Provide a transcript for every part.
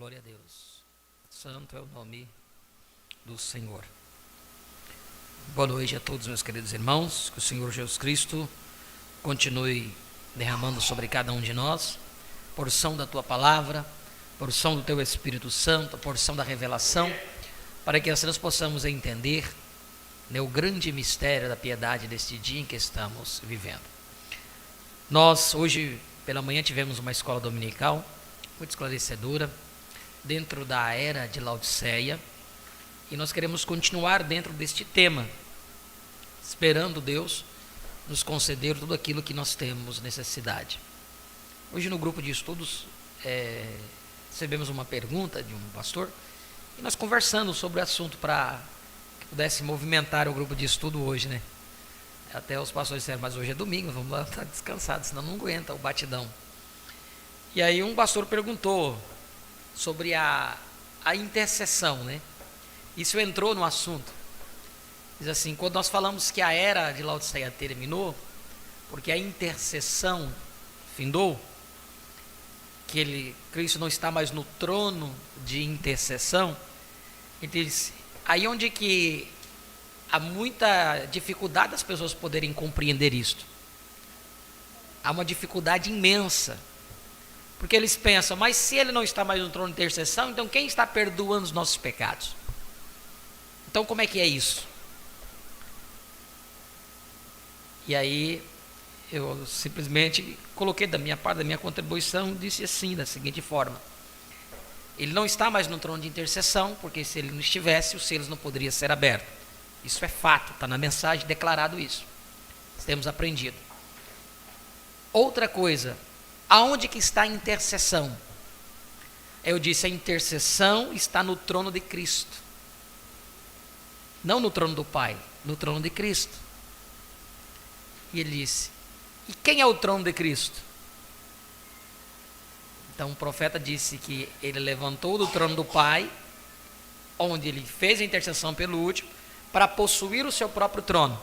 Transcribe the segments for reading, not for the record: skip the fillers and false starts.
Glória a Deus. Santo é o nome do Senhor. Boa noite a todos, meus queridos irmãos. Que o Senhor Jesus Cristo continue derramando sobre cada um de nós porção da tua palavra, porção do teu Espírito Santo, porção da revelação, para que assim nós possamos entender, né, o grande mistério da piedade deste dia em que estamos vivendo. Nós hoje pela manhã tivemos uma escola dominical muito esclarecedora dentro da era de Laodiceia, e nós queremos continuar dentro deste tema, esperando Deus nos conceder tudo aquilo que nós temos necessidade. Hoje no grupo de estudos recebemos uma pergunta de um pastor, e nós conversando sobre o assunto para que pudesse movimentar o grupo de estudo hoje, né? Até os pastores disseram, mas hoje é domingo, vamos lá estar descansados, senão não aguenta o batidão. E aí um pastor perguntou sobre a intercessão, né? Isso entrou no assunto. Diz assim, quando nós falamos que a era de Laodiceia terminou, porque a intercessão findou, que Cristo não está mais no trono de intercessão, ele disse, aí onde que há muita dificuldade das pessoas poderem compreender isto. Há uma dificuldade imensa, porque eles pensam, mas se ele não está mais no trono de intercessão, então quem está perdoando os nossos pecados? Então como é que é isso? E aí eu simplesmente coloquei da minha parte, da minha contribuição, disse assim, da seguinte forma: ele não está mais no trono de intercessão, porque se ele não estivesse, os selos não poderiam ser abertos. Isso é fato, está na mensagem declarado isso. Temos aprendido. Outra coisa, aonde que está a intercessão? Eu disse, a intercessão está no trono de Cristo. Não no trono do Pai, no trono de Cristo. E ele disse, e quem é o trono de Cristo? Então o profeta disse que ele levantou do trono do Pai, onde ele fez a intercessão pelo último, para possuir o seu próprio trono.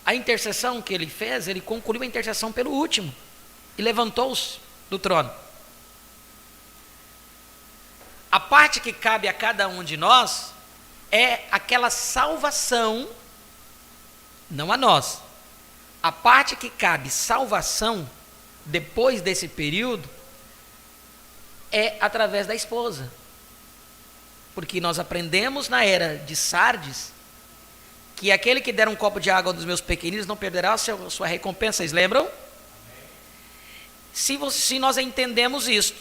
A intercessão que ele fez, ele concluiu a intercessão pelo último e levantou-se do trono. A parte que cabe a cada um de nós é aquela salvação, não a nós. A parte que cabe salvação depois desse período é através da esposa. Porque nós aprendemos na era de Sardes que aquele que der um copo de água dos meus pequeninos não perderá a sua recompensa. Vocês lembram? Se nós entendemos isso,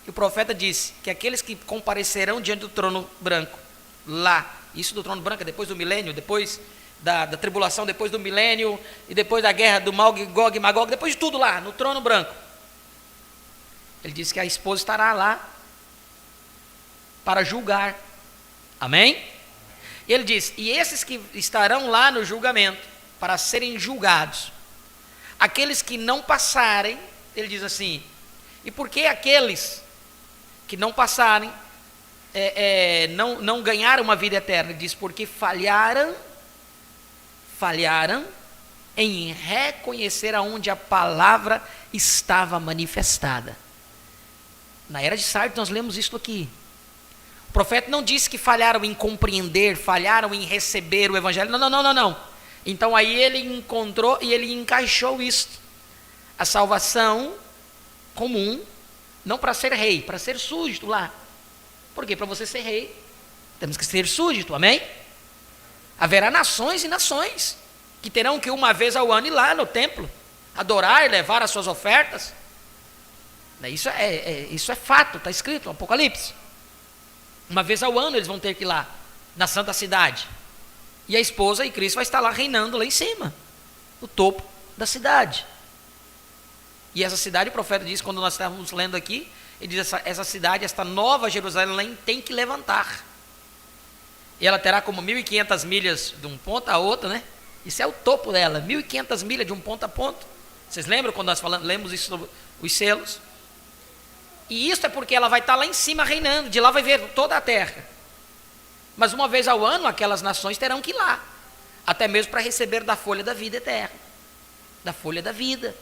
o profeta disse que aqueles que comparecerão diante do trono branco, lá, isso do trono branco, depois do milênio, depois da tribulação, depois do milênio, e depois da guerra do Gog e Magog, depois de tudo lá, no trono branco. Ele disse que a esposa estará lá para julgar. Amém? E ele diz, e esses que estarão lá no julgamento, para serem julgados, aqueles que não passarem, ele diz assim, e por que aqueles que não passarem, não ganharam uma vida eterna? Ele diz, porque falharam em reconhecer aonde a palavra estava manifestada. Na era de Sardes nós lemos isso aqui. O profeta não disse que falharam em compreender, falharam em receber o evangelho. Não. Então aí ele encontrou e ele encaixou isso. A salvação comum, não para ser rei, para ser súdito lá. Porque para você ser rei, temos que ser súdito, amém? Haverá nações e nações que terão que uma vez ao ano ir lá no templo, adorar, levar as suas ofertas. Isso é fato, está escrito no Apocalipse. Uma vez ao ano eles vão ter que ir lá, na santa cidade. E a esposa e Cristo vai estar lá reinando lá em cima, no topo da cidade. E essa cidade, o profeta diz, quando nós estávamos lendo aqui, ele diz, essa cidade, esta nova Jerusalém tem que levantar. E ela terá como 1.500 milhas de um ponto a outro, né? Isso é o topo dela, 1.500 milhas de um ponto a ponto. Vocês lembram quando nós lemos isso sobre os selos? E isso é porque ela vai estar lá em cima reinando, de lá vai ver toda a terra. Mas uma vez ao ano, aquelas nações terão que ir lá, até mesmo para receber da folha da vida eterna, da folha da vida,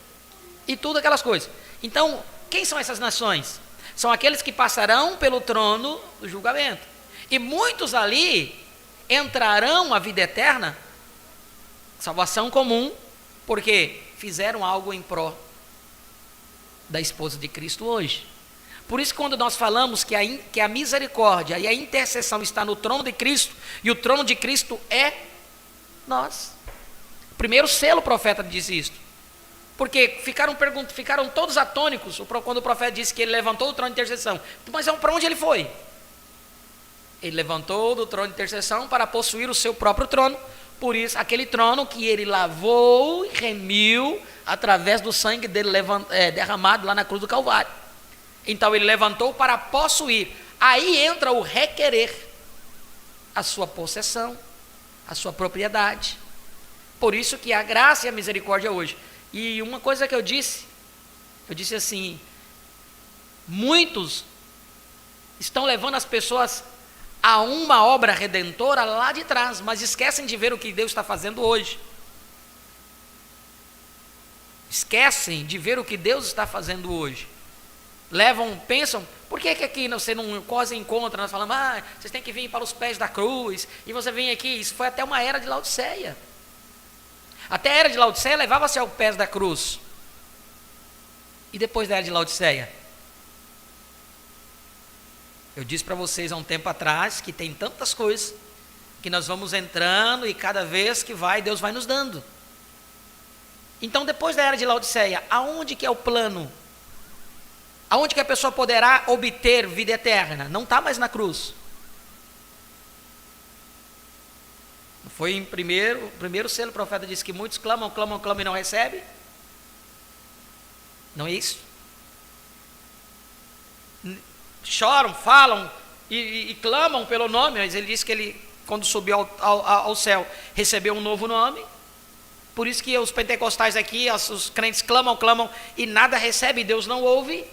e tudo aquelas coisas. Então, quem são essas nações? são aqueles que passarão pelo trono do julgamento. E muitos ali entrarão à vida eterna, salvação comum, porque fizeram algo em pró da esposa de Cristo hoje. Por isso, quando nós falamos que a misericórdia e a intercessão está no trono de Cristo, e o trono de Cristo é nós. O primeiro selo, o profeta disse isso. Porque ficaram todos atônicos quando o profeta disse que ele levantou o trono de intercessão. Mas para onde ele foi? Ele levantou do trono de intercessão para possuir o seu próprio trono. Por isso, aquele trono que ele lavou e remiu através do sangue dele derramado lá na cruz do Calvário. Então ele levantou para possuir. Aí entra o requerer, a sua possessão, a sua propriedade. Por isso que a graça e a misericórdia hoje. E uma coisa que eu disse assim, muitos estão levando as pessoas a uma obra redentora lá de trás, mas esquecem de ver o que Deus está fazendo hoje. Esquecem de ver o que Deus está fazendo hoje. Pensam, por que aqui você não quase encontra, nós falamos, vocês têm que vir para os pés da cruz, e você vem aqui, isso foi até uma era de Laodiceia. Até a era de Laodiceia levava-se aos pés da cruz. E depois da era de Laodiceia? Eu disse para vocês há um tempo atrás que tem tantas coisas que nós vamos entrando e cada vez que Deus vai nos dando. Então, depois da era de Laodiceia, aonde que é o plano? Aonde que a pessoa poderá obter vida eterna? Não está mais na cruz. Foi em primeiro selo, o profeta disse que muitos clamam e não recebem. Não é isso? Choram, falam e clamam pelo nome, mas ele disse que ele, quando subiu ao céu, recebeu um novo nome. Por isso que os pentecostais aqui, os crentes clamam e nada recebem, Deus não ouve.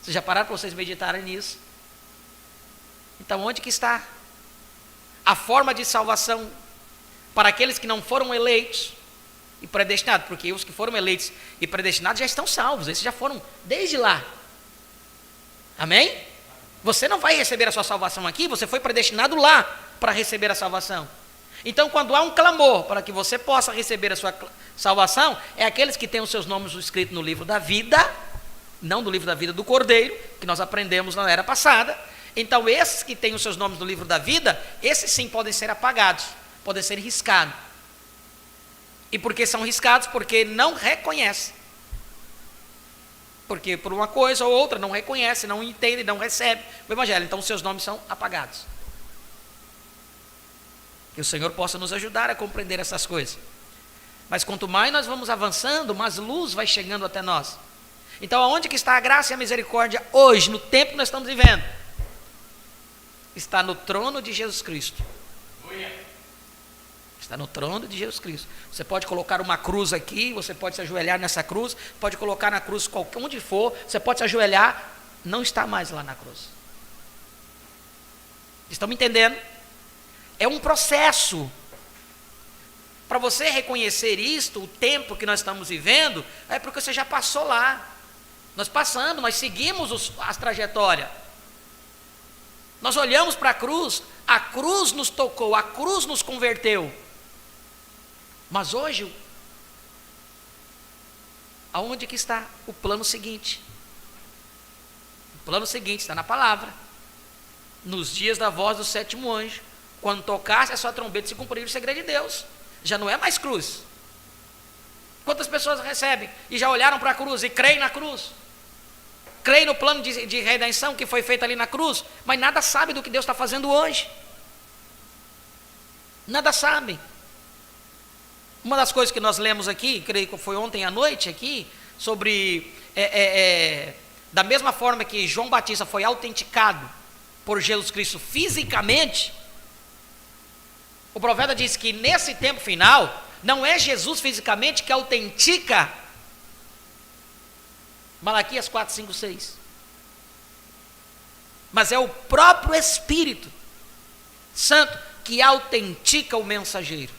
Vocês já pararam para vocês meditarem nisso? Então, onde que está a forma de salvação para aqueles que não foram eleitos e predestinados? Porque os que foram eleitos e predestinados já estão salvos, esses já foram desde lá. Amém? Você não vai receber a sua salvação aqui, você foi predestinado lá para receber a salvação. Então, quando há um clamor para que você possa receber a sua salvação, é aqueles que têm os seus nomes escritos no livro da vida, não do livro da vida do Cordeiro, que nós aprendemos na era passada. Então, esses que têm os seus nomes no livro da vida, esses sim podem ser apagados, podem ser riscados. E por que são riscados? Porque não reconhecem. Porque por uma coisa ou outra não reconhece, não entende, não recebe o Evangelho. Então, os seus nomes são apagados. Que o Senhor possa nos ajudar a compreender essas coisas. Mas quanto mais nós vamos avançando, mais luz vai chegando até nós. Então, aonde que está a graça e a misericórdia hoje, no tempo que nós estamos vivendo? Está no trono de Jesus Cristo. Está no trono de Jesus Cristo. Você pode colocar uma cruz aqui, você pode se ajoelhar nessa cruz, pode colocar na cruz qualquer onde for, você pode se ajoelhar, não está mais lá na cruz. Estão me entendendo? É um processo. Para você reconhecer isto, o tempo que nós estamos vivendo, é porque você já passou lá. Nós passamos, nós seguimos as trajetórias. Nós olhamos para a cruz nos tocou, a cruz nos converteu. Mas hoje, aonde que está o plano seguinte? O plano seguinte está na palavra. Nos dias da voz do sétimo anjo, quando tocasse a sua trombeta, se cumprir o segredo de Deus. Já não é mais cruz. Quantas pessoas recebem e já olharam para a cruz e creem na cruz? Creem no plano de redenção que foi feito ali na cruz, mas nada sabe do que Deus está fazendo hoje. Nada sabem. Uma das coisas que nós lemos aqui, creio que foi ontem à noite aqui, sobre, da mesma forma que João Batista foi autenticado por Jesus Cristo fisicamente, o profeta diz que nesse tempo final, não é Jesus fisicamente que autentica Malaquias 4, 5, 6. Mas é o próprio Espírito Santo que autentica o mensageiro.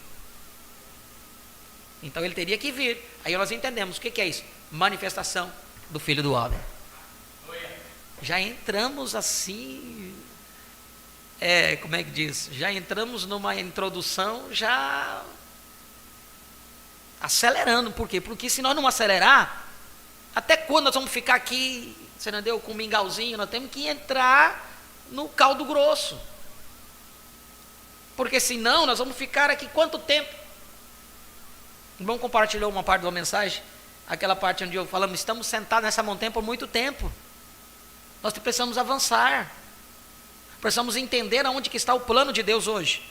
Então ele teria que vir. Aí nós entendemos o que é isso? Manifestação do Filho do Homem. já entramos assim, como é que diz? Já entramos numa introdução já acelerando. Por quê? Porque se nós não acelerar, até quando nós vamos ficar aqui, você não deu com um mingauzinho? Nós temos que entrar no caldo grosso. Porque senão nós vamos ficar aqui quanto tempo? O irmão compartilhou uma parte da mensagem, aquela parte onde eu falamos, estamos sentados nessa montanha por muito tempo. Nós precisamos avançar. Precisamos entender aonde que está o plano de Deus hoje.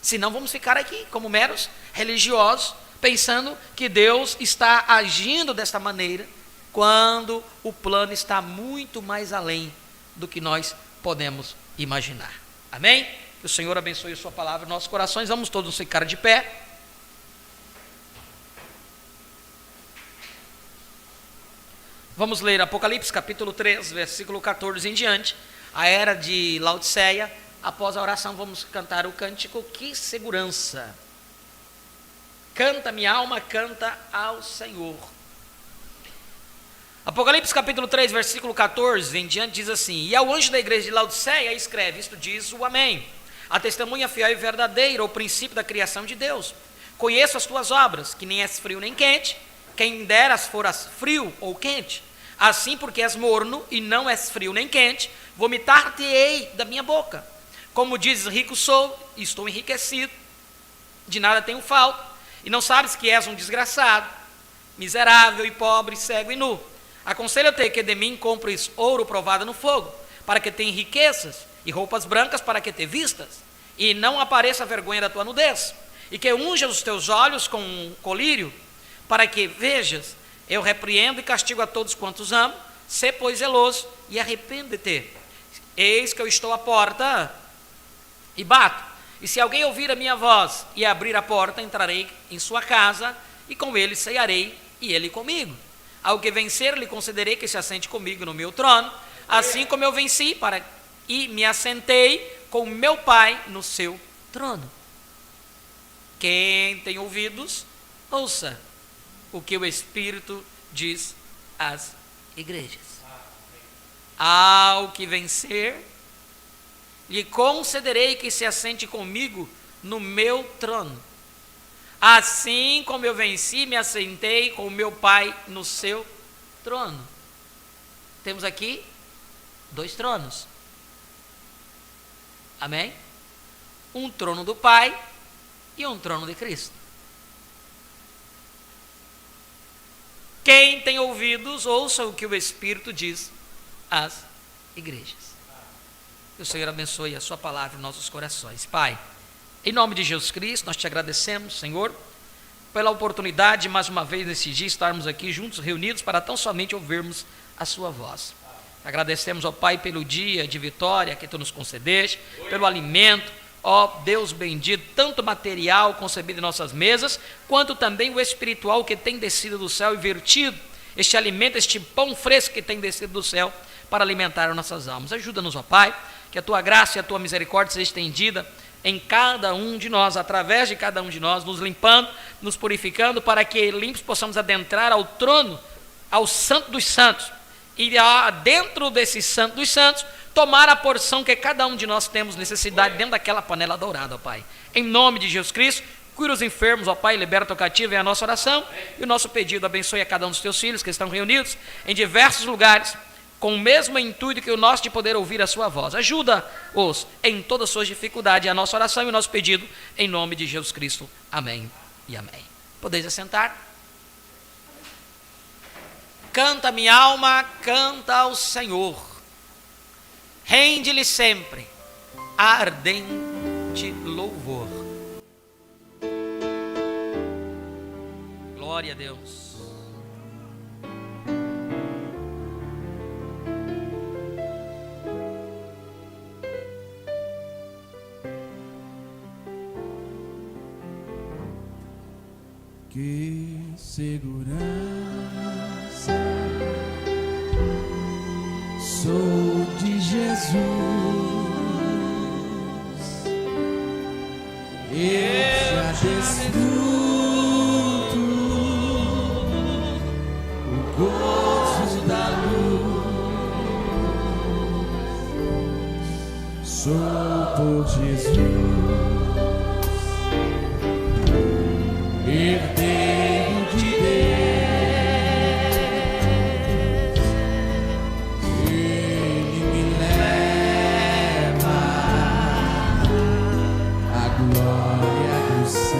Senão vamos ficar aqui como meros religiosos, pensando que Deus está agindo desta maneira, quando o plano está muito mais além do que nós podemos imaginar. Amém? Que o Senhor abençoe a sua palavra em nossos corações. Vamos todos ficar de pé. Vamos ler Apocalipse capítulo 3, versículo 14 em diante. A era de Laodiceia. Após a oração vamos cantar o cântico Que Segurança. Canta minha alma, canta ao Senhor. Apocalipse capítulo 3, versículo 14 em diante diz assim: E ao anjo da igreja de Laodiceia escreve, isto diz o Amém, a testemunha fiel e verdadeira, o princípio da criação de Deus. Conheço as tuas obras, que nem és frio nem quente, quem deras foras frio ou quente. Assim, porque és morno e não és frio nem quente, vomitar-te-ei da minha boca. Como dizes, rico sou, e estou enriquecido, de nada tenho falta, e não sabes que és um desgraçado, miserável e pobre, cego e nu. Aconselho-te que de mim compres ouro provado no fogo, para que tenha riquezas, e roupas brancas para que te vistas, e não apareça a vergonha da tua nudez, e que unjas os teus olhos com um colírio, para que vejas. Eu repreendo e castigo a todos quantos amo. Sê, pois, zeloso e arrepende-te. Eis que eu estou à porta e bato. E se alguém ouvir a minha voz e abrir a porta, entrarei em sua casa e com ele cearei e ele comigo. Ao que vencer, lhe concederei que se assente comigo no meu trono, assim como eu venci e me assentei com meu Pai no seu trono. Quem tem ouvidos, ouça o que o Espírito diz às igrejas. Ao que vencer, lhe concederei que se assente comigo no meu trono, assim como eu venci, me assentei com o meu Pai no seu trono. Temos aqui 2 tronos. Amém? Um trono do Pai e um trono de Cristo. Quem tem ouvidos, ouça o que o Espírito diz às igrejas. Que o Senhor abençoe a sua palavra em nossos corações. Pai, em nome de Jesus Cristo, nós te agradecemos, Senhor, pela oportunidade de mais uma vez nesse dia estarmos aqui juntos, reunidos, para tão somente ouvirmos a sua voz. Agradecemos, ó Pai, pelo dia de vitória que tu nos concedeste, pelo alimento, ó Deus bendito, tanto material concebido em nossas mesas, quanto também o espiritual que tem descido do céu e vertido, este alimento, este pão fresco que tem descido do céu para alimentar as nossas almas. Ajuda-nos, ó Pai, que a tua graça e a tua misericórdia seja estendida em cada um de nós, através de cada um de nós, nos limpando, nos purificando, para que limpos possamos adentrar ao trono, ao Santo dos Santos, e dentro desse Santo dos Santos, tomar a porção que cada um de nós temos necessidade dentro daquela panela dourada, ó Pai. Em nome de Jesus Cristo, cura os enfermos, ó Pai, liberta o cativo, é a nossa oração e o nosso pedido. Abençoe a cada um dos teus filhos que estão reunidos em diversos lugares, com o mesmo intuito que o nosso de poder ouvir a sua voz. Ajuda-os em todas as suas dificuldades, é a nossa oração e o nosso pedido, em nome de Jesus Cristo. Amém e amém. Podeis assentar? Canta minha alma, canta ao Senhor. Rende-lhe sempre ardente louvor. Glória a Deus. Que segurança sou de Jesus, eu já desfruto o gozo da luz, sou por Jesus, herdeiro de Deus. Ele me leva à glória do céu.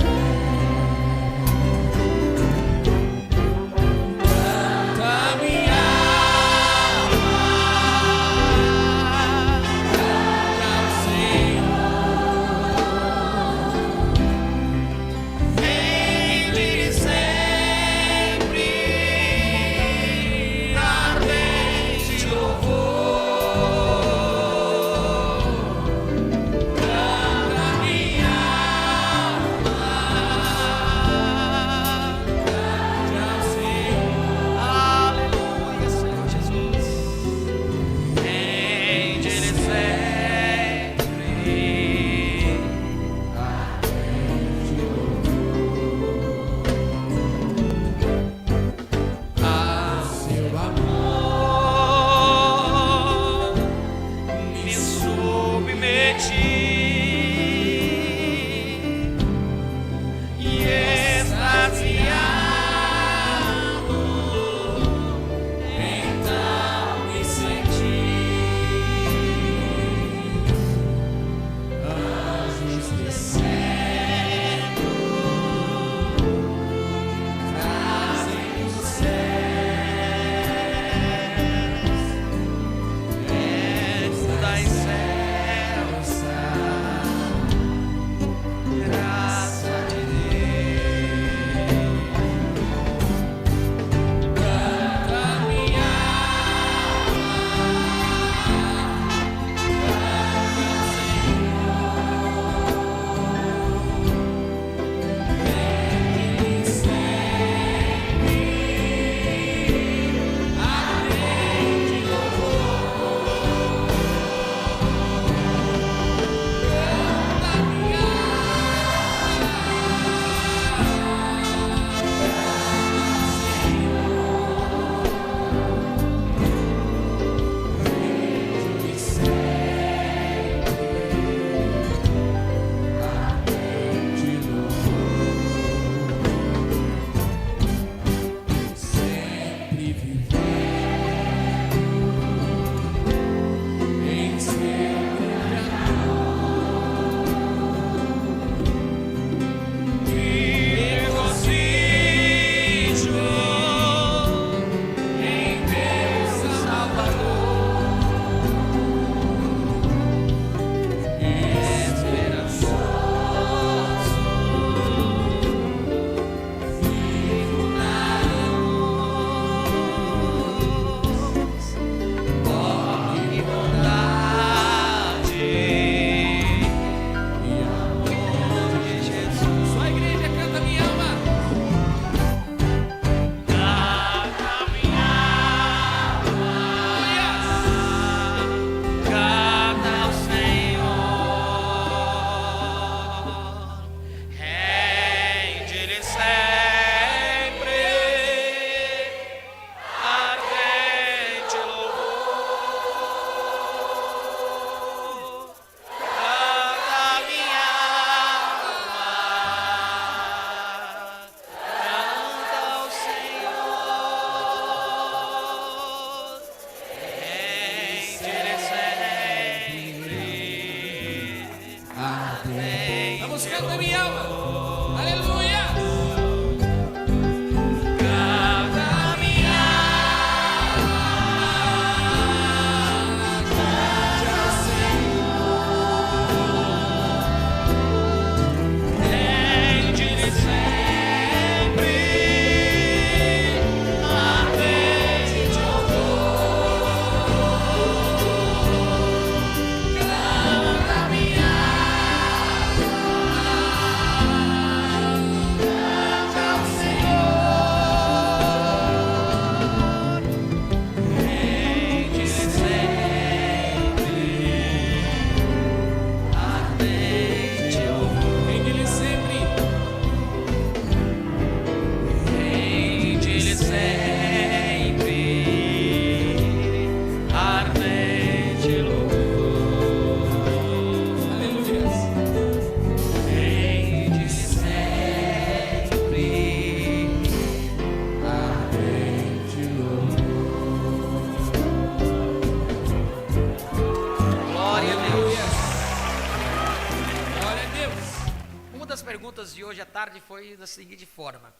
perguntas de hoje à tarde foi da seguinte forma: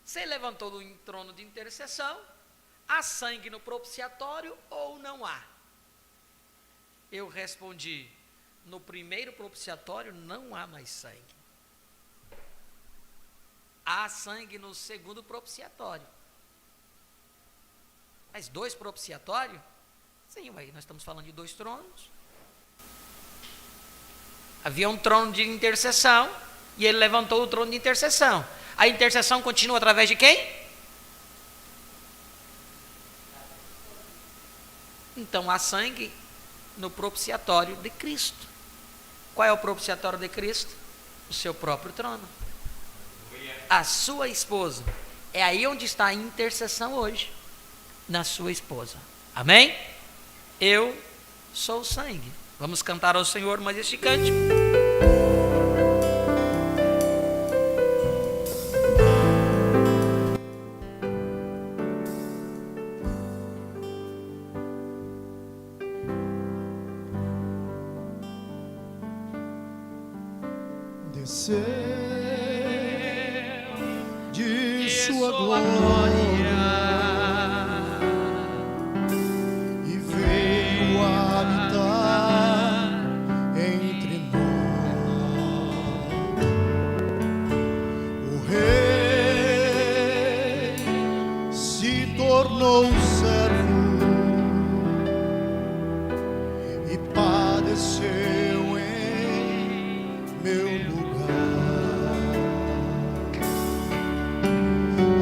você levantou do trono de intercessão, há sangue no propiciatório ou não há? Eu respondi: no primeiro propiciatório não há mais sangue. Há sangue no segundo propiciatório. Mas 2 propiciatórios? Sim, nós estamos falando de 2 tronos. Havia um trono de intercessão e ele levantou o trono de intercessão. A intercessão continua através de quem? Então há sangue no propiciatório de Cristo. Qual é o propiciatório de Cristo? O seu próprio trono. A sua esposa. É aí onde está a intercessão hoje. Na sua esposa. Amém? Eu sou o sangue. Vamos cantar ao Senhor mais este cântico. Desceu de sua glória e veio habitar entre nós. O Rei se tornou servo e padeceu em meu lugar.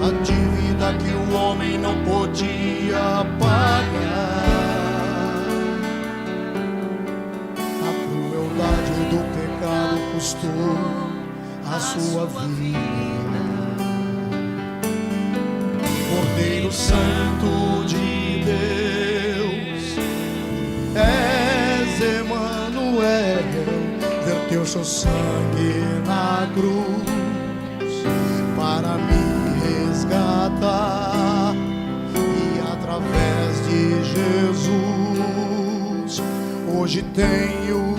A dívida que o homem não podia pagar, a crueldade do pecado custou a sua vida. Cordeiro Santo de Deus, és Emanuel, verteu seu sangue na cruz para me resgatar, e através de Jesus hoje tenho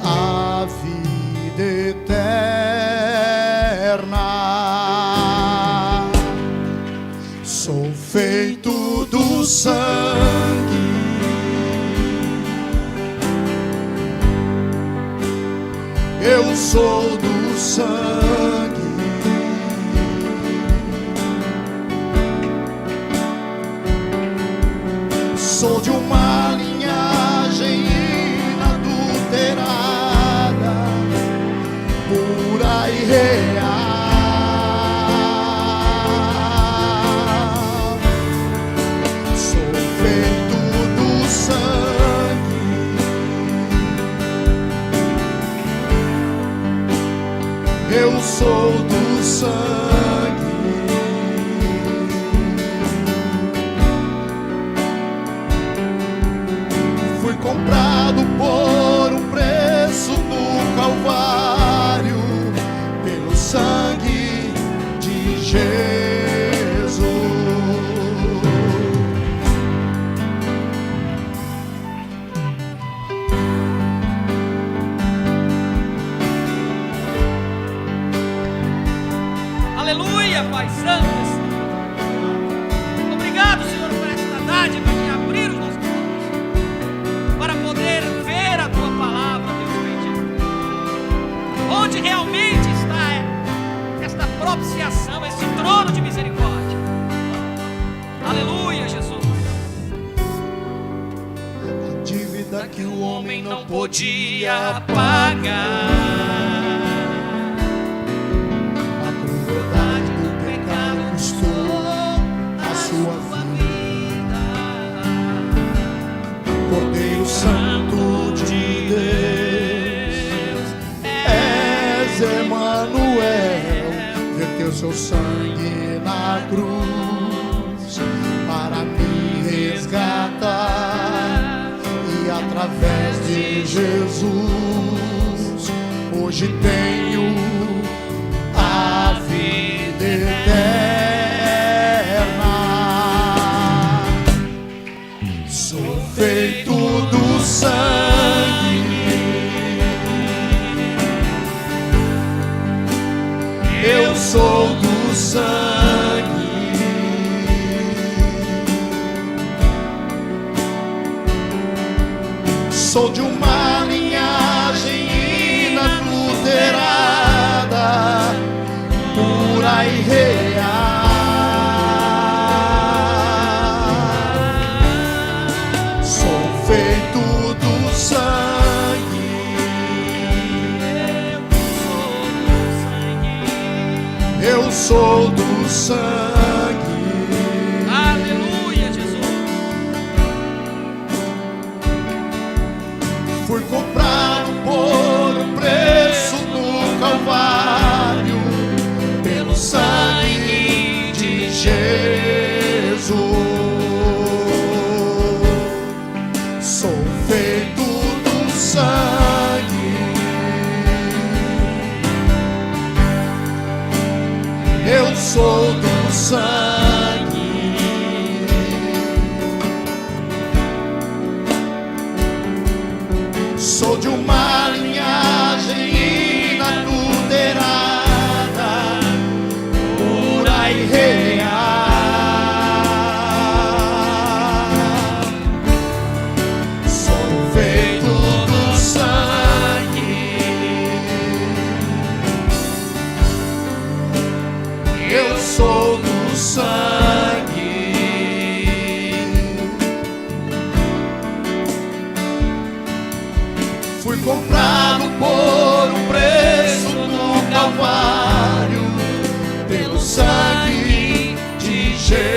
a vida eterna. Sou feito do sangue, eu sou do sangue. Sou de uma linhagem inadulterada, pura e real. Sou feito do sangue, eu sou do sangue. Fui comprado por um preço do Calvário, pelo sangue de Jesus. Aleluia, Pai Santo. Obrigado, Senhor, por esta dádiva de abrir os nossos olhos para poder ver a Tua palavra, Deus bendito. Onde realmente está esta propiciação, esse trono de misericórdia. Aleluia, Jesus. A dívida que o homem não podia pagar, a crueldade do pecado custou a sua vida. Cordeiro Santo de Deus, és Emanuel, verteu seu sangue na cruz para me resgatar, e através de Jesus hoje tenho a vida eterna. Sou feito do sangue, Sou de uma linhagem inadulterada, pura e real. Sou feito do sangue, eu sou do sangue. Aleluia, Jesus. Fui comprado por um preço no Calvário, pelo sangue de Jesus. Sou feito do sangue, eu sou do sangue. Sou de uma linhagem inadulterada, pura e real. Sou feito do sangue, eu sou do sangue. Fui comprado por um preço no Calvário, pelo sangue de Jesus.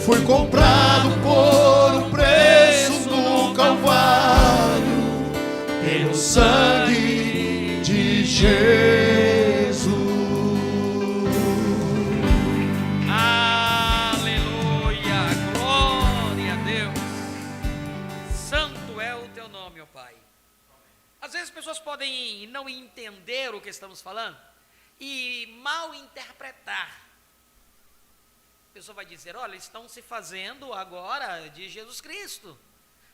Fui comprado por um preço no Calvário, pelo sangue de Jesus. Às vezes as pessoas podem não entender o que estamos falando e mal interpretar. A pessoa vai dizer, olha, estão se fazendo agora de Jesus Cristo.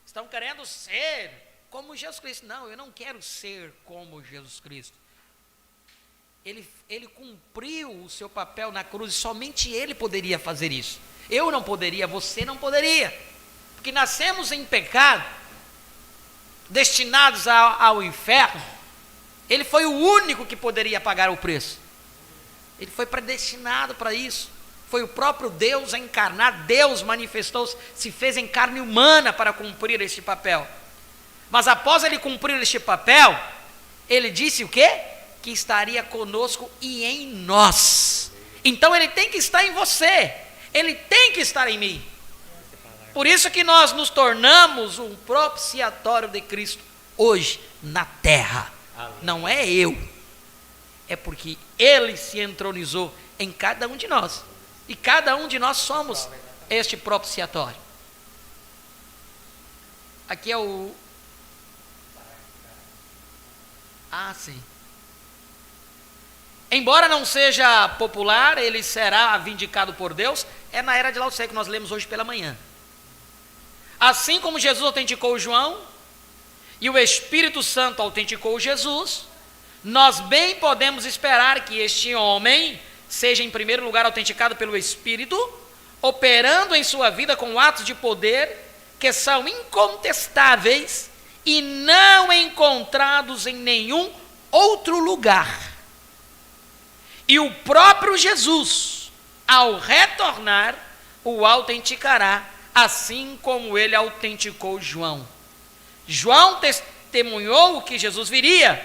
Estão querendo ser como Jesus Cristo. Não, eu não quero ser como Jesus Cristo. Ele cumpriu o seu papel na cruz e somente Ele poderia fazer isso. Eu não poderia, você não poderia. Porque nascemos em pecado, destinados ao inferno. Ele foi o único que poderia pagar o preço. Ele foi predestinado para isso. Foi o próprio Deus encarnado. Deus manifestou-se, se fez em carne humana para cumprir este papel. Mas após ele cumprir este papel, ele disse o quê? Que estaria conosco e em nós. Então ele tem que estar em você, ele tem que estar em mim. Por isso que nós nos tornamos um propiciatório de Cristo hoje na terra. Não é eu, é porque Ele se entronizou em cada um de nós. E cada um de nós somos este propiciatório. Aqui é o... sim. Embora não seja popular, ele será vindicado por Deus. É na era de Laodiceia que nós lemos hoje pela manhã. Assim como Jesus autenticou João e o Espírito Santo autenticou Jesus, nós bem podemos esperar que este homem seja em primeiro lugar autenticado pelo Espírito, operando em sua vida com atos de poder que são incontestáveis e não encontrados em nenhum outro lugar. E o próprio Jesus, ao retornar, o autenticará, assim como ele autenticou João. João testemunhou que Jesus viria,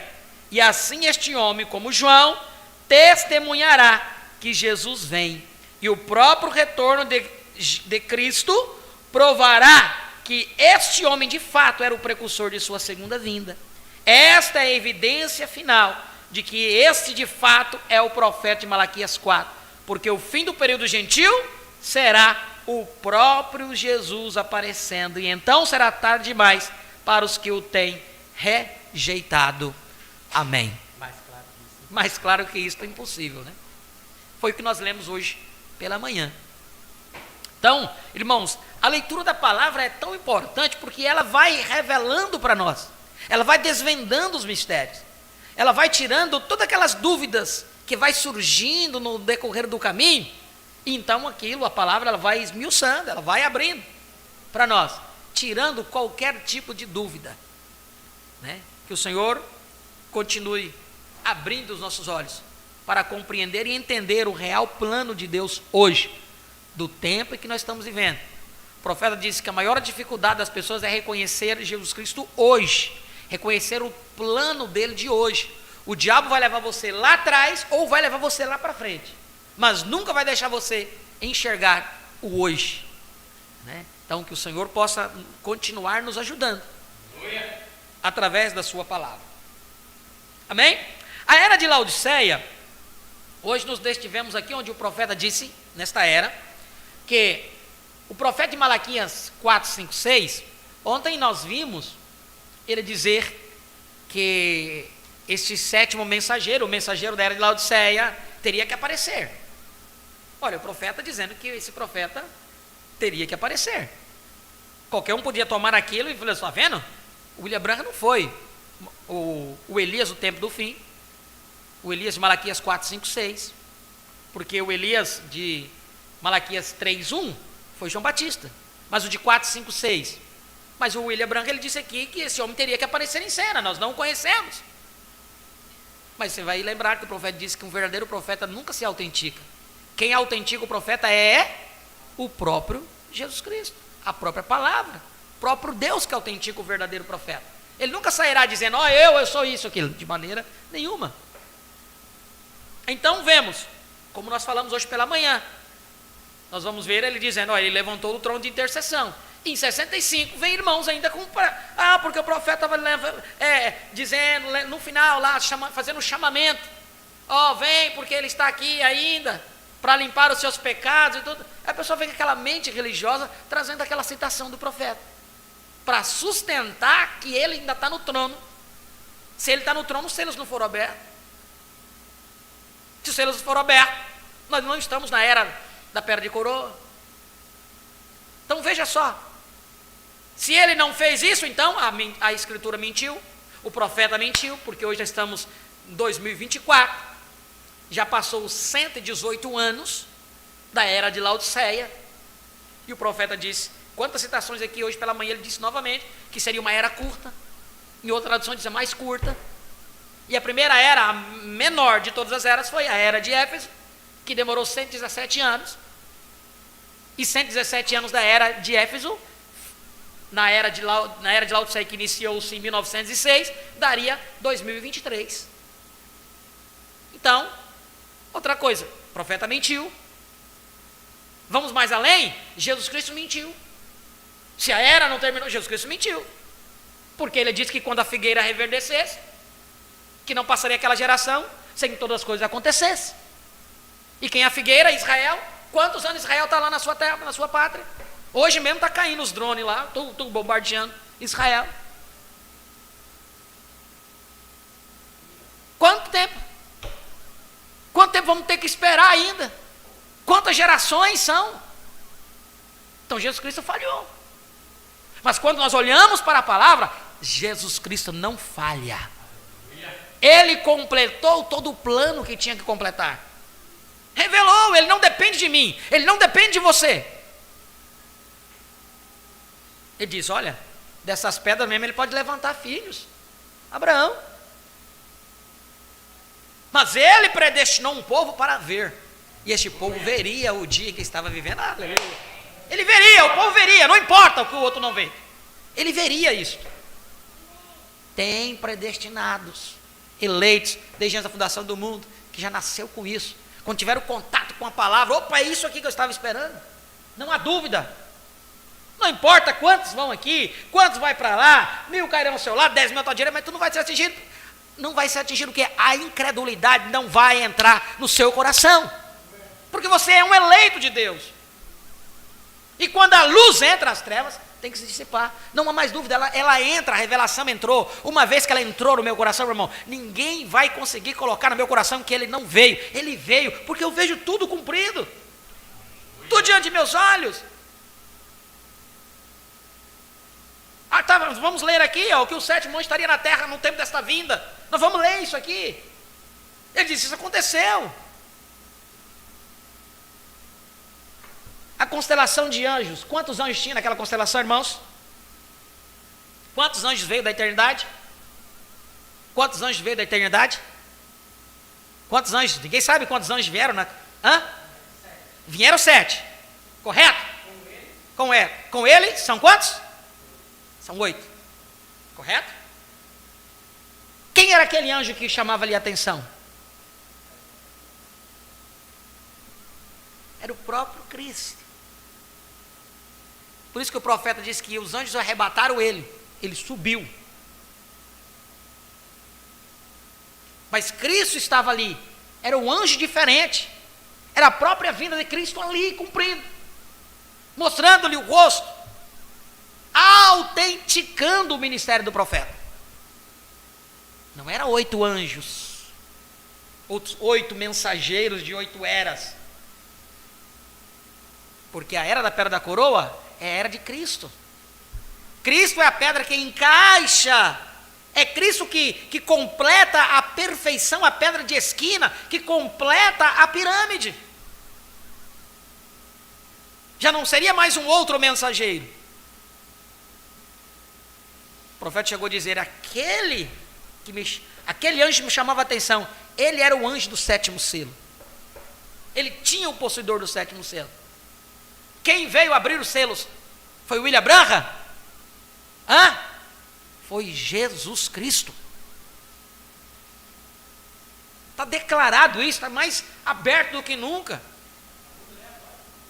e assim este homem, como João, testemunhará que Jesus vem. E o próprio retorno de Cristo provará que este homem de fato era o precursor de sua segunda vinda. Esta é a evidência final de que este de fato é o profeta de Malaquias 4, porque o fim do período gentil será o próprio Jesus aparecendo, e então será tarde demais para os que o têm rejeitado. Amém. Mais claro que isso é impossível, né? Foi o que nós lemos hoje pela manhã. Então, irmãos, a leitura da palavra é tão importante porque ela vai revelando para nós, ela vai desvendando os mistérios, ela vai tirando todas aquelas dúvidas que vai surgindo no decorrer do caminho, Então aquilo, a palavra, ela vai esmiuçando, ela vai abrindo para nós, tirando qualquer tipo de dúvida, né? Que o Senhor continue abrindo os nossos olhos para compreender e entender o real plano de Deus hoje, do tempo em que nós estamos vivendo. O profeta disse que a maior dificuldade das pessoas é reconhecer Jesus Cristo hoje, reconhecer o plano dele de hoje. O diabo vai levar você lá atrás ou vai levar você lá para frente, mas nunca vai deixar você enxergar o hoje, né? Então que o Senhor possa continuar nos ajudando através da sua palavra. Amém? A era de Laodiceia, hoje nos estivemos aqui onde o profeta disse, nesta era, que o profeta de Malaquias 4, 5, 6, ontem nós vimos ele dizer que este sétimo mensageiro, o mensageiro da era de Laodiceia, teria que aparecer. Olha, o profeta dizendo que esse profeta teria que aparecer. Qualquer um podia tomar aquilo e falar, está vendo? O William Branham não foi o Elias do tempo do fim, o Elias de Malaquias 4, 5, 6, porque o Elias de Malaquias 3, 1 foi João Batista, mas o de 4, 5, 6, mas o William Branham, ele disse aqui que esse homem teria que aparecer em cena, nós não o conhecemos. Mas você vai lembrar que o profeta disse que um verdadeiro profeta nunca se autentica. Quem autentica o profeta é o próprio Jesus Cristo, a própria palavra, o próprio Deus que autentica o verdadeiro profeta. Ele nunca sairá dizendo, ó, eu sou isso, aquilo, de maneira nenhuma. Então vemos, como nós falamos hoje pela manhã, nós vamos ver ele dizendo, ó, ele levantou o trono de intercessão. Em 65 vem irmãos ainda com, porque o profeta estava dizendo no final lá, fazendo um chamamento, ó, vem porque ele está aqui ainda, para limpar os seus pecados e tudo. Aí a pessoa vem com aquela mente religiosa, trazendo aquela citação do profeta, para sustentar que ele ainda está no trono. Se ele está no trono, os selos não foram abertos. Se os selos foram abertos, nós não estamos na era da pedra de coroa. Então veja só, se ele não fez isso, então a escritura mentiu, o profeta mentiu, porque hoje já estamos em 2024, já passou os 118 anos da era de Laodiceia, e o profeta disse, quantas citações aqui hoje pela manhã ele disse novamente, que seria uma era curta, em outra tradução diz mais curta, e a primeira era, a menor de todas as eras, foi a era de Éfeso, que demorou 117 anos, e 117 anos da era de Éfeso, na era de Laodiceia, que iniciou-se em 1906, daria 2023. Então, outra coisa, o profeta mentiu. Vamos mais além, Jesus Cristo mentiu. Se a era não terminou, Jesus Cristo mentiu, porque ele disse que quando a figueira reverdecesse, que não passaria aquela geração sem que todas as coisas acontecessem. E quem é a figueira? Israel. Quantos anos Israel está lá na sua terra, na sua pátria? Hoje mesmo está caindo os drones lá, tudo bombardeando Israel. Quanto tempo? Quanto tempo vamos ter que esperar ainda? Quantas gerações são? Então Jesus Cristo falhou. Mas quando nós olhamos para a palavra, Jesus Cristo não falha. Ele completou todo o plano que tinha que completar. Revelou, ele não depende de mim, ele não depende de você. Ele diz, olha, dessas pedras mesmo ele pode levantar filhos. Abraão. Mas ele predestinou um povo para ver. E este povo veria o dia que estava vivendo. Aleluia. Ele veria, o povo veria, não importa o que o outro não vê. Ele veria isso. Tem predestinados, eleitos, desde antes da fundação do mundo, que já nasceu com isso. Quando tiveram contato com a palavra, opa, é isso aqui que eu estava esperando. Não há dúvida. Não importa quantos vão aqui, quantos vai para lá, 1000 cairão ao seu lado, 10 mil à tua direita, mas tu não vai ser atingido. Não vai ser atingido porque a incredulidade não vai entrar no seu coração. Porque você é um eleito de Deus. E quando a luz entra, as trevas tem que se dissipar. Não há mais dúvida, ela entra, a revelação entrou. Uma vez que ela entrou no meu coração, meu irmão, ninguém vai conseguir colocar no meu coração que ele não veio. Ele veio porque eu vejo tudo cumprido. Tudo diante de meus olhos. Tá, vamos ler aqui, ó, que o sétimo anjo estaria na terra no tempo desta vinda. Nós vamos ler isso aqui. Ele disse, isso aconteceu. constelação de anjos. Quantos anjos tinha naquela constelação, irmãos? Quantos anjos veio da eternidade? Quantos anjos veio da eternidade? Quantos anjos? Ninguém sabe quantos anjos vieram na... Vieram 7. Correto? Com ele são quantos? São 8. Correto? Quem era aquele anjo que chamava ali a atenção? Era o próprio Cristo. Por isso que o profeta disse que os anjos arrebataram ele. Ele subiu. Mas Cristo estava ali. Era um anjo diferente. Era a própria vinda de Cristo ali, cumprindo. Mostrando-lhe o rosto. Autenticando o ministério do profeta. Não era 8 anjos. Outros 8 mensageiros de 8 eras. Porque a era da pedra da coroa é a era de Cristo. Cristo é a pedra que encaixa. É Cristo que completa a perfeição, a pedra de esquina, que completa a pirâmide. Já não seria mais um outro mensageiro. O profeta chegou a dizer, aquele anjo me chamava a atenção. Ele era o anjo do 7º selo. Ele tinha o possuidor do 7º selo. Quem veio abrir os selos? Foi William Branham? Foi Jesus Cristo. Está declarado isso, está mais aberto do que nunca.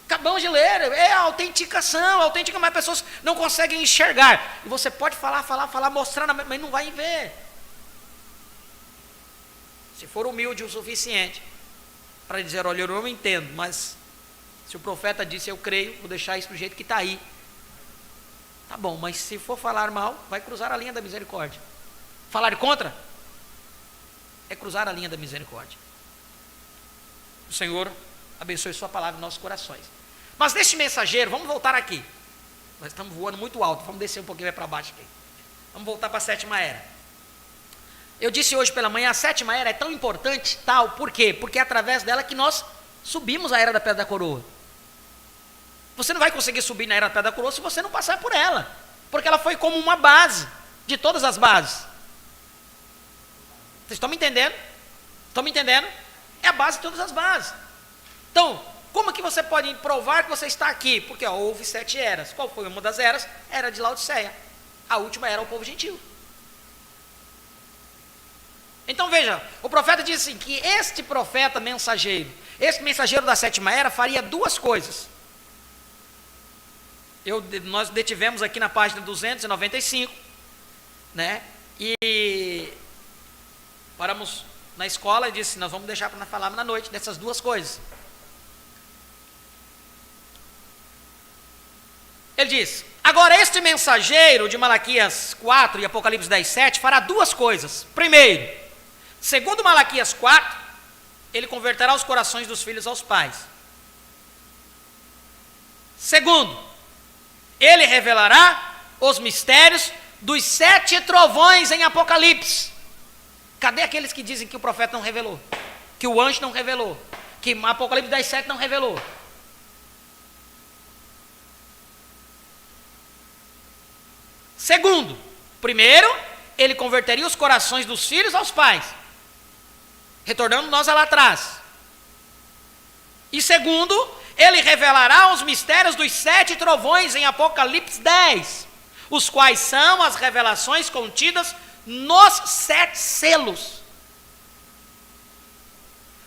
Acabamos de ler, é a autenticação, mas as pessoas não conseguem enxergar. E você pode falar, mostrar, mas não vai ver. Se for humilde o suficiente para dizer, olha, eu não entendo, mas se o profeta disse, eu creio, vou deixar isso do jeito que está aí. Tá bom, mas se for falar mal, vai cruzar a linha da misericórdia. Falar contra é cruzar a linha da misericórdia. O Senhor abençoe sua palavra em nossos corações. Mas deste mensageiro, vamos voltar aqui. Nós estamos voando muito alto, vamos descer um pouquinho para baixo aqui. Vamos voltar para a 7ª era. Eu disse hoje pela manhã, a 7ª era é tão importante, por quê? Porque é através dela que nós subimos a era da pedra da coroa. Você não vai conseguir subir na era da pedra da coroa se você não passar por ela. Porque ela foi como uma base de todas as bases. Vocês estão me entendendo? Estão me entendendo? É a base de todas as bases. Então, como que você pode provar que você está aqui? Porque houve 7 eras. Qual foi uma das eras? Era de Laodiceia. A última era o povo gentil. Então veja, o profeta diz assim, que este profeta mensageiro, este mensageiro da 7ª era faria 2 coisas. Nós detivemos aqui na página 295, né? E paramos na escola e disse, nós vamos deixar para falar na noite dessas 2 coisas. Ele diz, agora este mensageiro de Malaquias 4 e Apocalipse 10:7 fará 2 coisas. Primeiro, segundo Malaquias 4, ele converterá os corações dos filhos aos pais. Segundo, ele revelará os mistérios dos 7 trovões em Apocalipse. Cadê aqueles que dizem que o profeta não revelou? Que o anjo não revelou? Que Apocalipse 10:7 não revelou? Segundo, primeiro, ele converteria os corações dos filhos aos pais. Retornando nós lá atrás. E segundo, ele revelará os mistérios dos 7 trovões em Apocalipse 10, os quais são as revelações contidas nos 7 selos.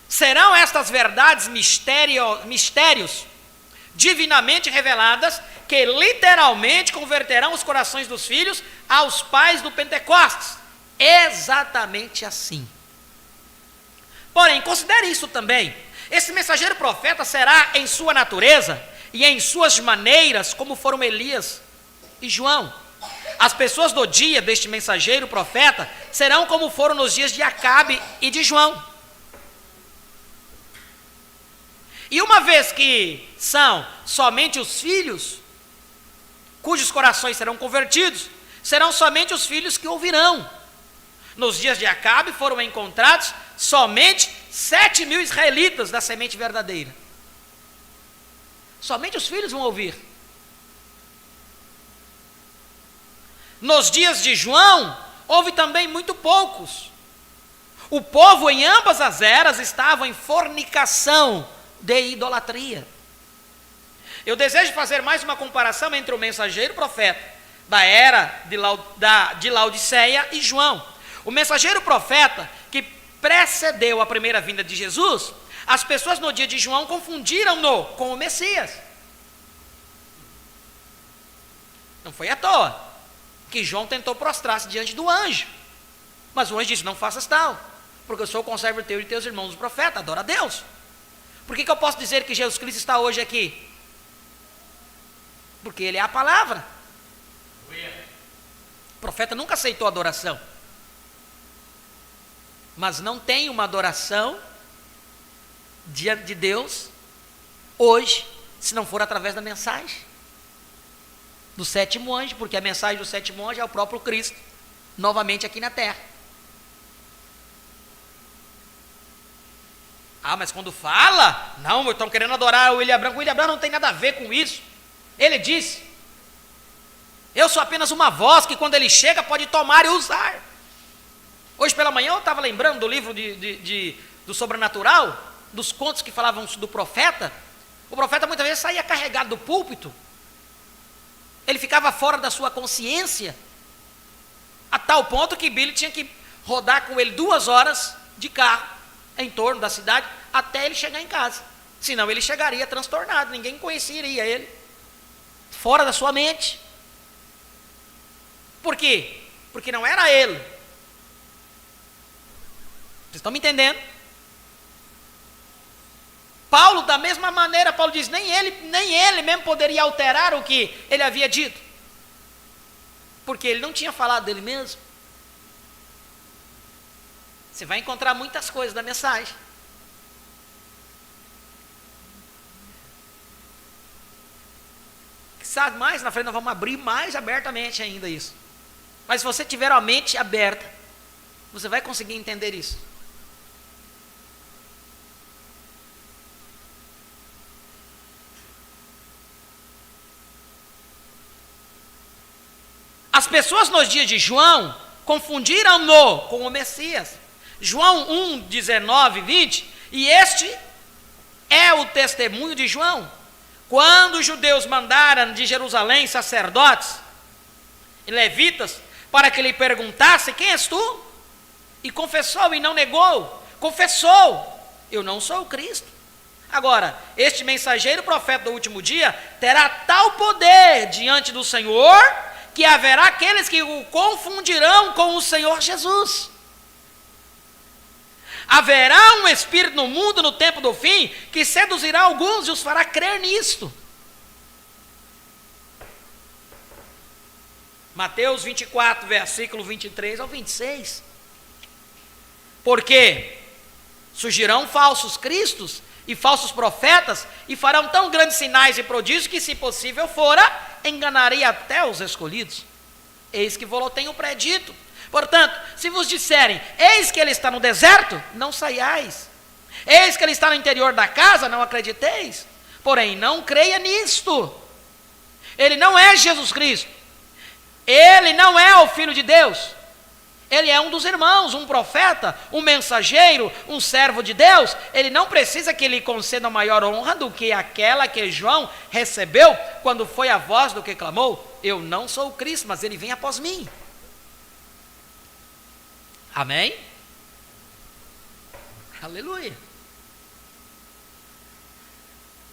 Serão estas verdades mistérios divinamente reveladas que literalmente converterão os corações dos filhos aos pais do Pentecostes. Exatamente assim. Porém, considere isso também. Esse mensageiro profeta será em sua natureza e em suas maneiras como foram Elias e João. As pessoas do dia deste mensageiro profeta serão como foram nos dias de Acabe e de João. E uma vez que são somente os filhos, cujos corações serão convertidos, serão somente os filhos que ouvirão. Nos dias de Acabe foram encontrados somente 7.000 israelitas da semente verdadeira. Somente os filhos vão ouvir. Nos dias de João, houve também muito poucos. O povo em ambas as eras estava em fornicação de idolatria. Eu desejo fazer mais uma comparação entre o mensageiro profeta da era de Laodiceia e João. O mensageiro profeta que precedeu a primeira vinda de Jesus, as pessoas no dia de João confundiram-no com o Messias. Não foi à toa que João tentou prostrar-se diante do anjo. Mas o anjo disse: não faças tal, porque eu sou o conservo teu e teus irmãos os profetas, adora a Deus. Por que eu posso dizer que Jesus Cristo está hoje aqui? Porque Ele é a palavra. O profeta nunca aceitou adoração. Mas não tem uma adoração diante de Deus hoje, se não for através da mensagem do sétimo anjo, porque a mensagem do sétimo anjo é o próprio Cristo, novamente aqui na terra. Ah, mas quando fala, não, estão querendo adorar o William Branco. O William Branco não tem nada a ver com isso. Ele disse: eu sou apenas uma voz que quando ele chega pode tomar e usar. Hoje pela manhã eu estava lembrando do livro do sobrenatural, dos contos que falavam do profeta. O profeta muitas vezes saía carregado do púlpito. Ele ficava fora da sua consciência, a tal ponto que Billy tinha que rodar com ele 2 horas de carro em torno da cidade até ele chegar em casa. Senão ele chegaria transtornado, ninguém conheceria ele, fora da sua mente. Por quê? Porque não era ele. Vocês estão me entendendo? Paulo, da mesma maneira, Paulo diz: nem ele mesmo poderia alterar o que ele havia dito, porque ele não tinha falado dele mesmo. Você vai encontrar muitas coisas da mensagem. Sabe, mais na frente nós vamos abrir mais abertamente ainda isso. Mas se você tiver a mente aberta, você vai conseguir entender isso. As pessoas nos dias de João confundiram-no com o Messias. João 1, 19, 20, e este é o testemunho de João. Quando os judeus mandaram de Jerusalém sacerdotes e levitas para que lhe perguntassem: quem és tu? E confessou e não negou. Confessou: eu não sou o Cristo. Agora, este mensageiro profeta do último dia terá tal poder diante do Senhor, que haverá aqueles que o confundirão com o Senhor Jesus. Haverá um espírito no mundo no tempo do fim que seduzirá alguns e os fará crer nisto. Mateus 24, versículo 23 ao 26. Porque surgirão falsos cristos e falsos profetas e farão tão grandes sinais e prodígios que, se possível fora, enganaria até os escolhidos. Eis que vos tenho predito. Portanto, se vos disserem: eis que ele está no deserto, não saiais. Eis que ele está no interior da casa, não acrediteis. Porém, não creia nisto. Ele não é Jesus Cristo. Ele não é o Filho de Deus. Ele é um dos irmãos, um profeta, um mensageiro, um servo de Deus. Ele não precisa que lhe conceda maior honra do que aquela que João recebeu quando foi a voz do que clamou: eu não sou o Cristo, mas ele vem após mim. Amém? Aleluia.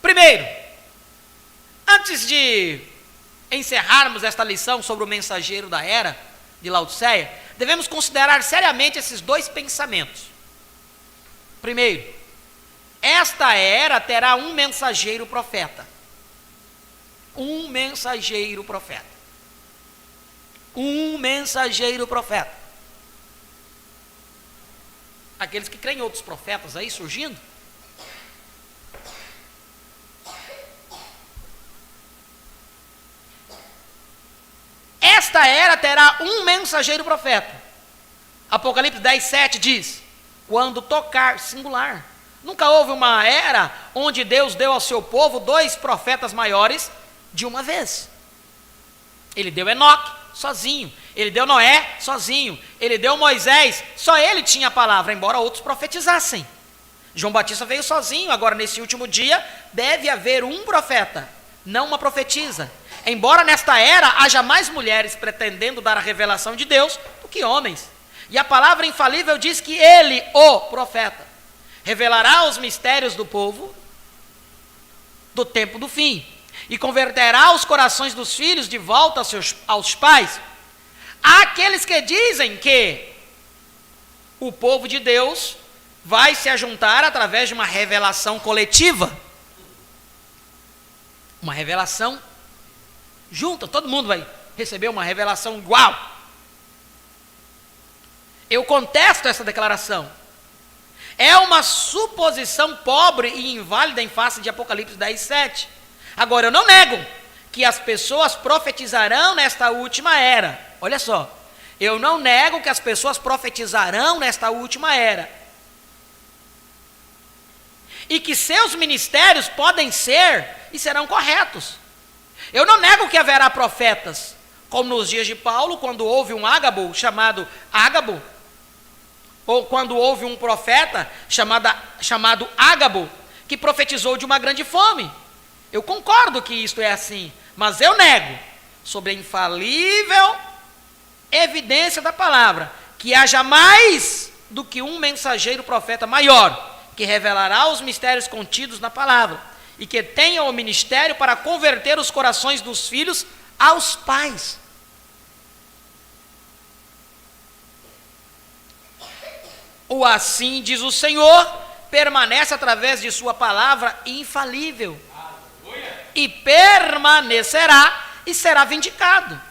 Primeiro, antes de encerrarmos esta lição sobre o mensageiro da era de Laodiceia, devemos considerar seriamente esses 2 pensamentos. Primeiro, esta era terá um mensageiro profeta. Um mensageiro profeta. Um mensageiro profeta. Aqueles que creem em outros profetas aí surgindo. Esta era terá um mensageiro profeta. Apocalipse 10, 7 diz: quando tocar, singular. Nunca houve uma era onde Deus deu ao seu povo 2 profetas maiores de uma vez. Ele deu Enoque sozinho, ele deu Noé sozinho, ele deu Moisés, só ele tinha a palavra, embora outros profetizassem. João Batista veio sozinho, agora nesse último dia deve haver um profeta, não uma profetisa. Embora nesta era haja mais mulheres pretendendo dar a revelação de Deus do que homens. E a palavra infalível diz que ele, o profeta, revelará os mistérios do povo do tempo do fim e converterá os corações dos filhos de volta aos pais. Há aqueles que dizem que o povo de Deus vai se ajuntar através de uma revelação coletiva. Uma revelação junta, todo mundo vai receber uma revelação igual. Eu contesto essa declaração. É uma suposição pobre e inválida em face de Apocalipse 10:7. Agora, eu não nego que as pessoas profetizarão nesta última era. Olha só, eu não nego que as pessoas profetizarão nesta última era. E que seus ministérios podem ser e serão corretos. Eu não nego que haverá profetas, como nos dias de Paulo, quando houve um Ágabo chamado Ágabo, ou quando houve um profeta chamado Ágabo, que profetizou de uma grande fome. Eu concordo que isto é assim, mas eu nego, sobre a infalível evidência da palavra, que haja mais do que um mensageiro profeta maior, que revelará os mistérios contidos na palavra, e que tenha o ministério para converter os corações dos filhos aos pais. O assim diz o Senhor, permanece através de sua palavra infalível. Aleluia. E permanecerá e será vindicado.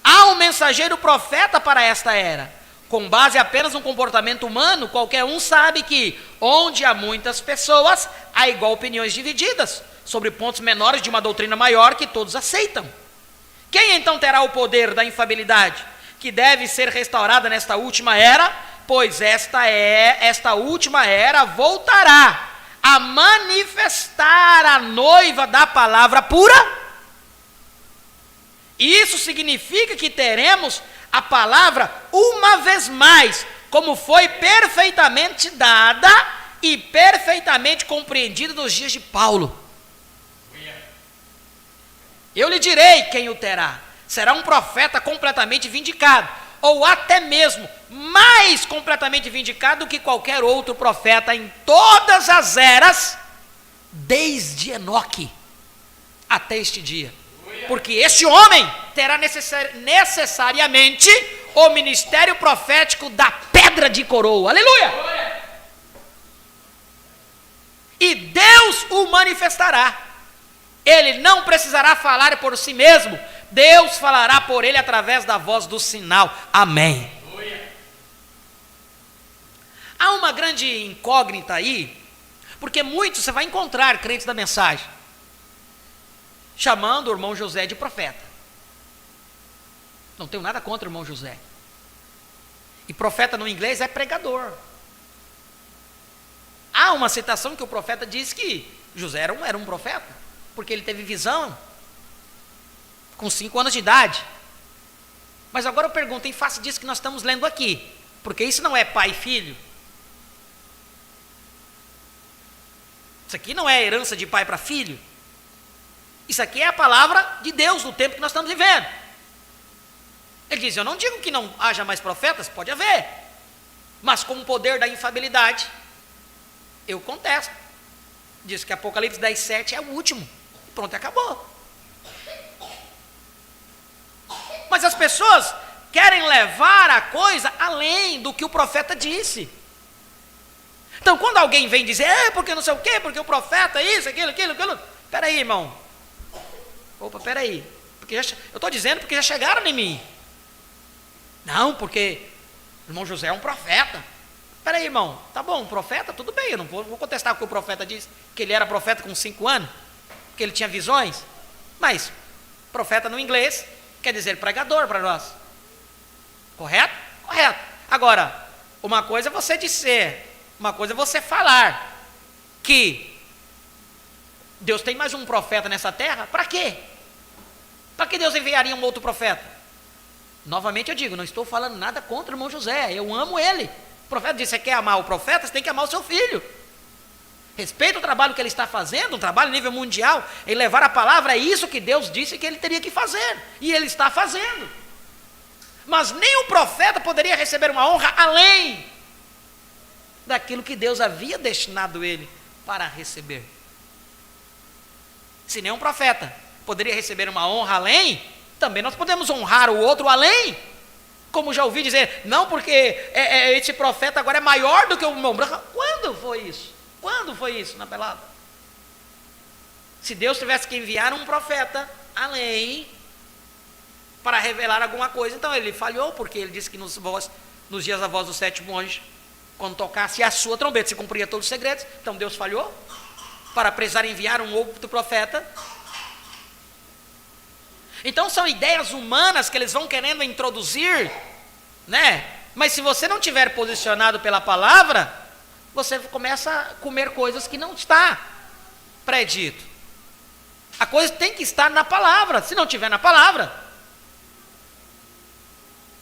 Há um mensageiro profeta para esta era. Com base apenas no comportamento humano, qualquer um sabe que onde há muitas pessoas, há igual opiniões divididas sobre pontos menores de uma doutrina maior que todos aceitam. Quem então terá o poder da infalibilidade, que deve ser restaurada nesta última era? Pois esta última era voltará a manifestar a noiva da palavra pura. Isso significa que teremos a palavra uma vez mais, como foi perfeitamente dada e perfeitamente compreendida nos dias de Paulo. Eu lhe direi quem o terá. Será um profeta completamente vindicado, ou até mesmo mais completamente vindicado do que qualquer outro profeta em todas as eras, desde Enoque até este dia. Porque este homem terá necessariamente o ministério profético da pedra de coroa. Aleluia! E Deus o manifestará. Ele não precisará falar por si mesmo. Deus falará por ele através da voz do sinal. Amém. Há uma grande incógnita aí, porque muitos você vai encontrar crentes da mensagem chamando o irmão José de profeta. Não tenho nada contra o irmão José. E profeta no inglês é pregador. Há uma citação que o profeta diz que José era um profeta, porque ele teve visão com 5 anos de idade. Mas agora eu pergunto, em face disso que nós estamos lendo aqui, porque isso não é pai e filho. Isso aqui não é herança de pai para filho. Isso aqui é a palavra de Deus no tempo que nós estamos vivendo. Ele diz, eu não digo que não haja mais profetas, pode haver, mas com o poder da infalibilidade, eu contesto. Diz que Apocalipse 10:7 é o último. Pronto, acabou. Mas as pessoas querem levar a coisa além do que o profeta disse. Então, quando alguém vem dizer, porque não sei o quê, porque o profeta, isso, aquilo. Peraí, irmão. Opa, peraí. Porque eu estou dizendo porque já chegaram em mim. Não, porque o irmão José é um profeta. Peraí, irmão. Tá bom, um profeta, tudo bem. Eu não vou contestar o que o profeta disse, que ele era profeta com 5 anos, que ele tinha visões. Mas, profeta no inglês quer dizer pregador para nós. Correto? Correto. Agora, uma coisa é você dizer, uma coisa é você falar que Deus tem mais um profeta nessa terra? Para quê? Para que Deus enviaria um outro profeta? Novamente eu digo, não estou falando nada contra o irmão José, eu amo ele. O profeta disse, você quer amar o profeta, você tem que amar o seu filho. Respeita o trabalho que ele está fazendo, um trabalho a nível mundial, em levar a palavra, é isso que Deus disse que ele teria que fazer, e ele está fazendo. Mas nem o profeta poderia receber uma honra além daquilo que Deus havia destinado ele para receber. Se nem um profeta poderia receber uma honra além, também nós podemos honrar o outro além. Como já ouvi dizer, não porque esse profeta agora é maior do que o irmão Branham. Quando foi isso? Quando foi isso na palavra? Se Deus tivesse que enviar um profeta além para revelar alguma coisa, então ele falhou, porque ele disse que nos dias da voz do sétimo anjo, quando tocasse a sua trombeta, se cumpria todos os segredos. Então Deus falhou para precisar enviar um outro profeta. Então são ideias humanas que eles vão querendo introduzir, né? Mas se você não tiver posicionado pela palavra, você começa a comer coisas que não está predito. A coisa tem que estar na palavra. Se não tiver na palavra,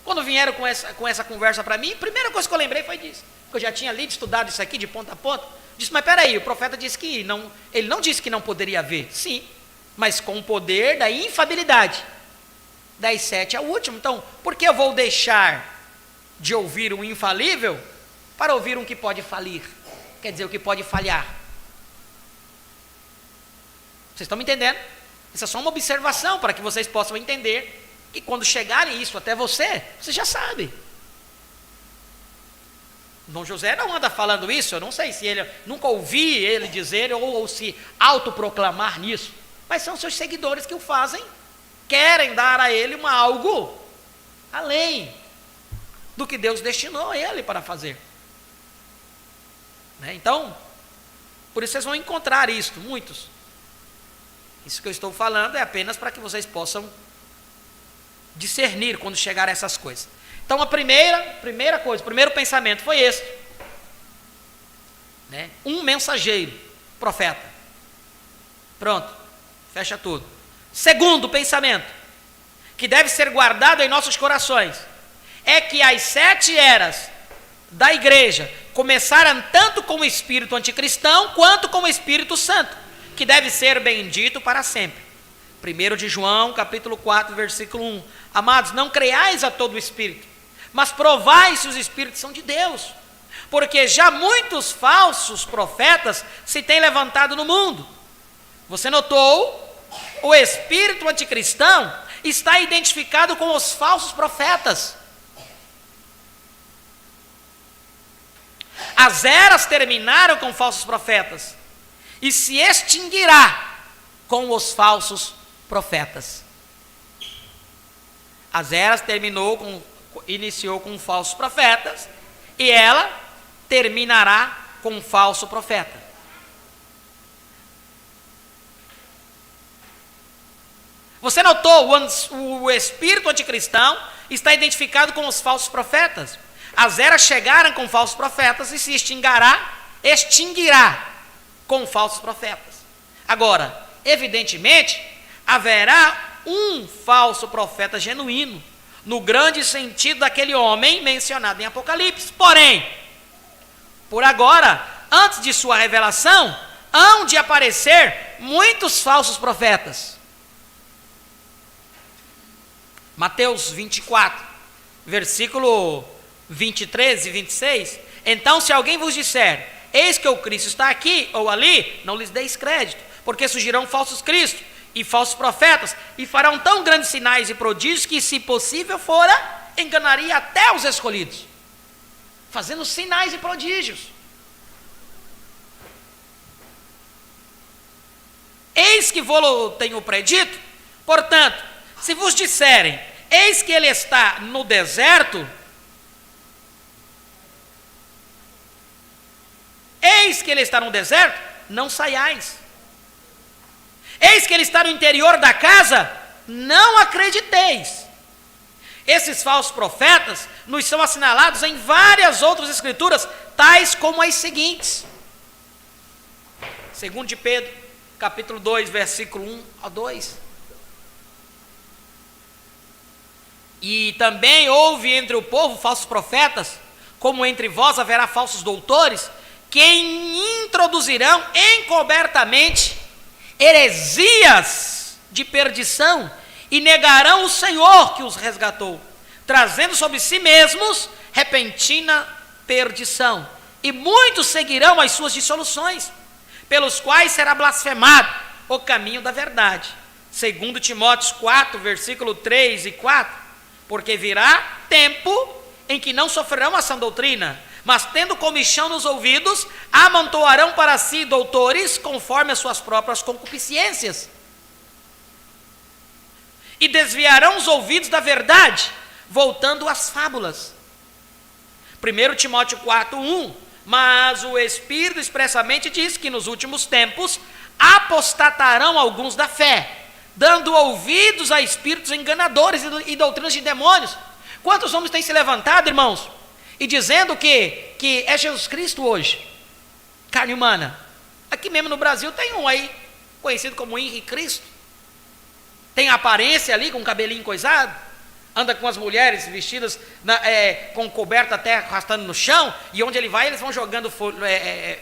quando vieram com essa conversa para mim, a primeira coisa que eu lembrei foi disso. Porque eu já tinha lido, estudado isso aqui de ponta a ponta. Disse, mas peraí, o profeta disse que não, ele não disse que não poderia haver. Sim, mas com o poder da infalibilidade, das 7 ao último. Então, por que eu vou deixar de ouvir um infalível para ouvir um que pode falir? Quer dizer, o que pode falhar. Vocês estão me entendendo? Isso é só uma observação para que vocês possam entender que quando chegarem isso até você já sabe. Dom José não anda falando isso, eu não sei se ele, nunca ouvi ele dizer ou se autoproclamar nisso, mas são seus seguidores que o fazem, querem dar a ele algo além do que Deus destinou a ele para fazer. Né? Então, por isso vocês vão encontrar isso, muitos. Isso que eu estou falando é apenas para que vocês possam discernir quando chegar a essas coisas. Então a primeira coisa, o primeiro pensamento foi esse, né? Um mensageiro, profeta. Pronto, fecha tudo. Segundo pensamento, que deve ser guardado em nossos corações, é que as 7 eras da igreja começaram tanto com o espírito anticristão quanto com o Espírito Santo, que deve ser bendito para sempre. 1 de João, capítulo 4, versículo 1. Amados, não creiais a todo o espírito, mas provai se os espíritos são de Deus, porque já muitos falsos profetas se têm levantado no mundo. Você notou? O espírito anticristão está identificado com os falsos profetas. As eras terminaram com falsos profetas e se extinguirá com os falsos profetas. As eras iniciou com falsos profetas e ela terminará com um falso profeta. Você notou? O espírito anticristão está identificado com os falsos profetas. As eras chegaram com falsos profetas e se extinguirá com falsos profetas. Agora, evidentemente, haverá um falso profeta genuíno, no grande sentido daquele homem mencionado em Apocalipse. Porém, por agora, antes de sua revelação, hão de aparecer muitos falsos profetas. Mateus 24, versículo 23 e 26. Então, se alguém vos disser, eis que o Cristo está aqui ou ali, não lhes deis crédito, porque surgirão falsos cristos e falsos profetas, e farão tão grandes sinais e prodígios, que se possível fora, enganaria até os escolhidos, fazendo sinais e prodígios. Eis que vou-lo tenho predito, portanto, se vos disserem, eis que ele está no deserto, eis que ele está no deserto, não saiais. Eis que ele está no interior da casa, não acrediteis. Esses falsos profetas nos são assinalados em várias outras escrituras, tais como as seguintes. 2 de Pedro, capítulo 2, versículo 1 ao 2. E também houve entre o povo falsos profetas, como entre vós haverá falsos doutores, que introduzirão encobertamente heresias de perdição e negarão o Senhor que os resgatou, trazendo sobre si mesmos repentina perdição. E muitos seguirão as suas dissoluções, pelos quais será blasfemado o caminho da verdade. Segundo Timóteo 4, versículo 3 e 4, porque virá tempo em que não sofrerão a sã doutrina, mas tendo comichão nos ouvidos, amontoarão para si doutores conforme as suas próprias concupiscências, e desviarão os ouvidos da verdade, voltando às fábulas. 1 Timóteo 4, 1, mas o Espírito expressamente diz que nos últimos tempos apostatarão alguns da fé, dando ouvidos a espíritos enganadores e doutrinas de demônios. Quantos homens têm se levantado, irmãos, e dizendo que é Jesus Cristo hoje, carne humana? Aqui mesmo no Brasil tem um aí, conhecido como Henrique Cristo, tem a aparência ali, com o cabelinho coisado, anda com as mulheres vestidas com coberta até arrastando no chão, e onde ele vai, eles vão jogando